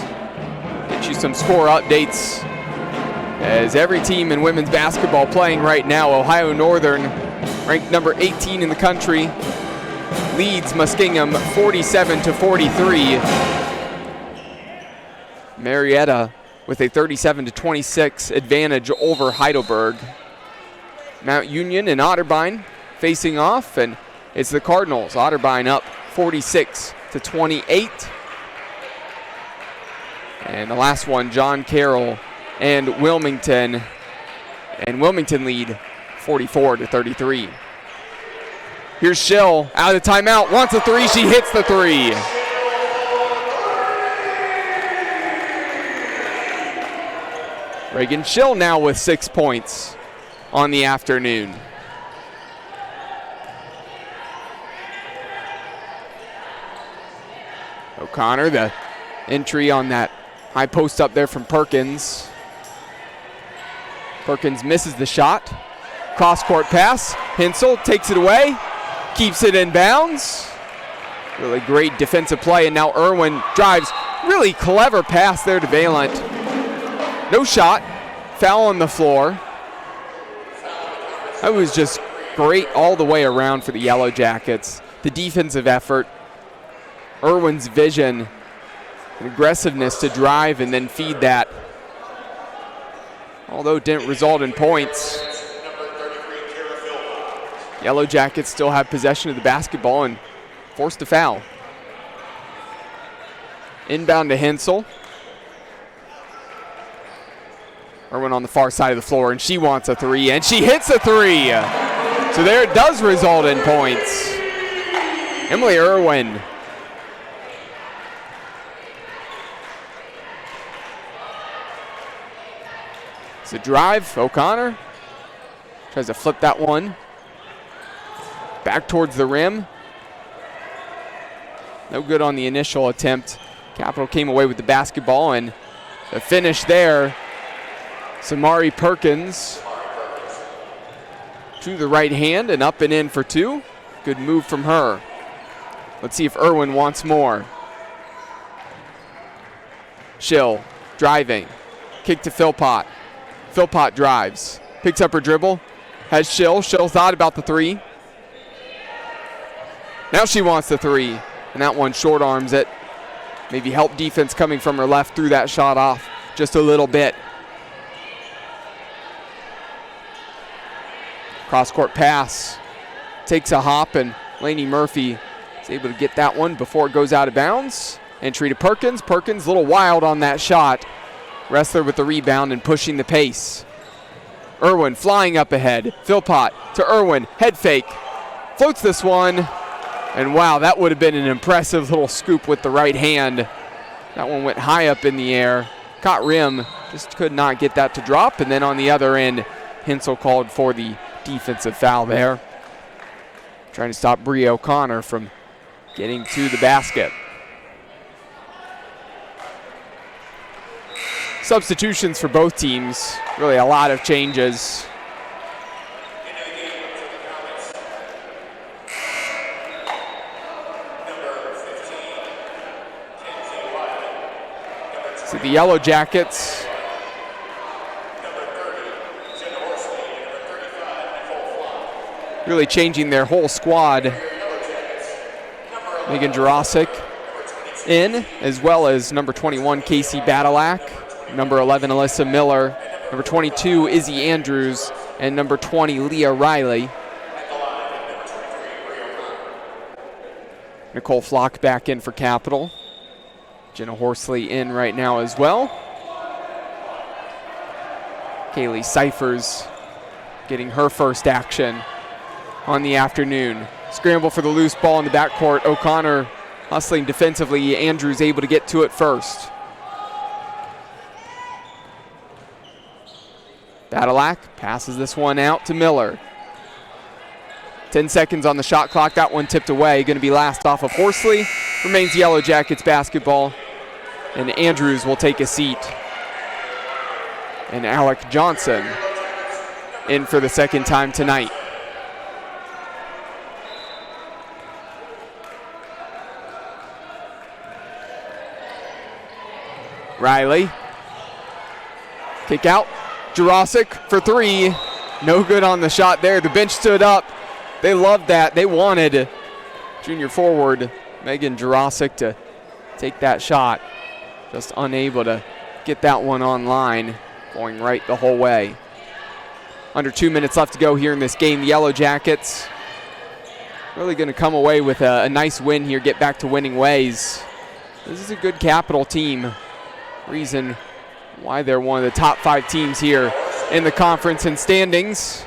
get you some score updates as every team in women's basketball playing right now. Ohio Northern, ranked number 18 in the country, leads Muskingum 47-43. Marietta with a 37-26 advantage over Heidelberg. Mount Union and Otterbein facing off, and it's the Cardinals. Otterbein up 46-28. And the last one, John Carroll and Wilmington. And Wilmington lead 44-33. Here's Schill out of the timeout, wants a 3, she hits the 3. Reagan Schill now with 6 points on the afternoon. O'Connor, the entry on that high post up there from Perkins. Perkins misses the shot. Cross-court pass. Hensel takes it away, keeps it in bounds. Really great defensive play, and now Irwin drives. Really clever pass there to Valent. No shot. Foul on the floor. That was just great all the way around for the Yellow Jackets. The defensive effort, Irwin's vision, and aggressiveness to drive and then feed that. Although it didn't result in points. Yellow Jackets still have possession of the basketball and forced a foul. Inbound to Hensel. Irwin on the far side of the floor, and she wants a 3, and she hits a 3. So there it does result in points. Emily Irwin. It's a drive. O'Connor tries to flip that one back towards the rim. No good on the initial attempt. Capital came away with the basketball, and the finish there Samari Perkins to the right hand and up and in for two. Good move from her. Let's see if Irwin wants more. Schill driving. Kick to Philpott. Philpott drives. Picks up her dribble. Has Schill. Schill thought about the three. Now she wants the three. And that one short arms it. Maybe help defense coming from her left, threw that shot off just a little bit. Cross-court pass. Takes a hop, and Lainey Murphy is able to get that one before it goes out of bounds. Entry to Perkins. Perkins a little wild on that shot. Wrestler with the rebound and pushing the pace. Irwin flying up ahead. Philpott to Irwin. Head fake. Floats this one. And wow, that would have been an impressive little scoop with the right hand. That one went high up in the air. Caught rim. Just could not get that to drop. And then on the other end, Hensel called for the defensive foul there. Trying to stop Bree O'Connor from getting to the basket. Substitutions for both teams. Really a lot of changes. So the Yellow Jackets really changing their whole squad. Megan Jurasic in, as well as number 21, Casey Badalak, number 11, Alyssa Miller, number 22, Izzy Andrews, and number 20, Leah Riley. Nicole Flock back in for Capital. Jenna Horsley in right now as well. Kaylee Cyphers getting her first action on the afternoon. Scramble for the loose ball in the backcourt. O'Connor hustling defensively. Andrews able to get to it first. Badalak passes this one out to Miller. 10 seconds on the shot clock. That one tipped away. Going to be last off of Horsley. Remains Yellow Jackets basketball. And Andrews will take a seat. And Alec Johnson in for the second time tonight. Riley. Kick out. Jurasic for three. No good on the shot there. The bench stood up. They loved that. They wanted junior forward Megan Jurasic to take that shot. Just unable to get that one online. Going right the whole way. Under 2 minutes left to go here in this game. The Yellow Jackets really going to come away with a nice win here. Get back to winning ways. This is a good Capital team. Reason why they're one of the top 5 teams here in the conference and standings.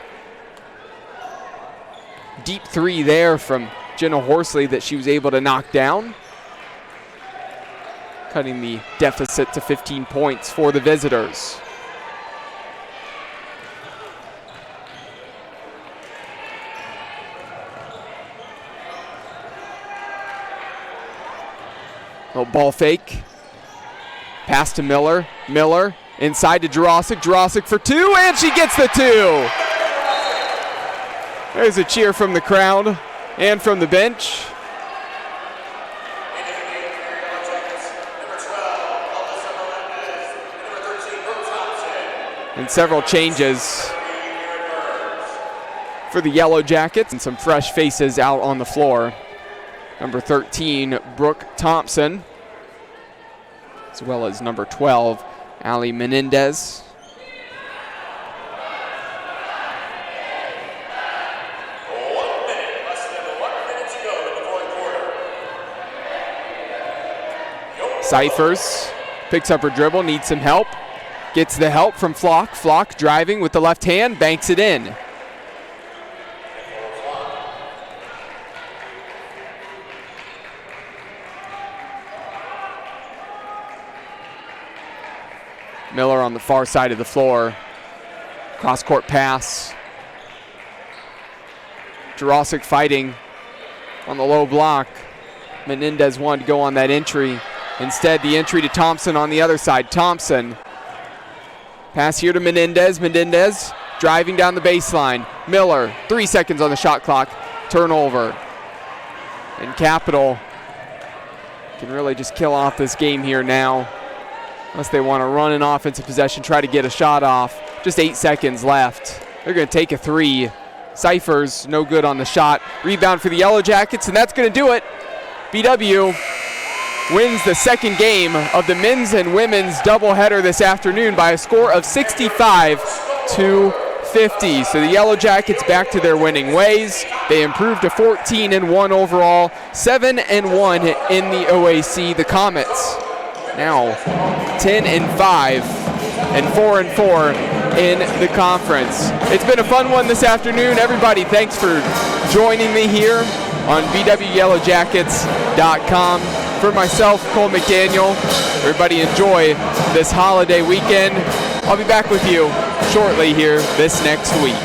Deep three there from Jenna Horsley that she was able to knock down. Cutting the deficit to 15 points for the visitors. Little ball fake. Pass to Miller. Miller inside to Jurasic. Jurasic for two, and she gets the two. There's a cheer from the crowd and from the bench. And several changes for the Yellow Jackets and some fresh faces out on the floor. Number 13, Brooke Thompson, as well as number 12, Ali Menendez. Cyphers picks up her dribble, needs some help. Gets the help from Flock. Flock driving with the left hand, banks it in. Miller on the far side of the floor. Cross-court pass. Jurasic fighting on the low block. Menendez wanted to go on that entry. Instead, the entry to Thompson on the other side. Thompson Pass here to Menendez. Menendez driving down the baseline. Miller, 3 seconds on the shot clock. Turnover. And Capital can really just kill off this game here now. Unless they want to run an offensive possession, try to get a shot off. Just 8 seconds left. They're going to take a three. Cyphers, no good on the shot. Rebound for the Yellow Jackets, and that's going to do it. BW wins the second game of the men's and women's doubleheader this afternoon by a score of 65-50. So the Yellow Jackets back to their winning ways. They improved to 14-1 overall, 7-1 in the OAC. The Comets now 10-5 and 4-4 in the conference. It's been a fun one this afternoon. Everybody, thanks for joining me here on BWYellowJackets.com. For myself, Cole McDaniel, everybody enjoy this holiday weekend. I'll be back with you shortly here this next week.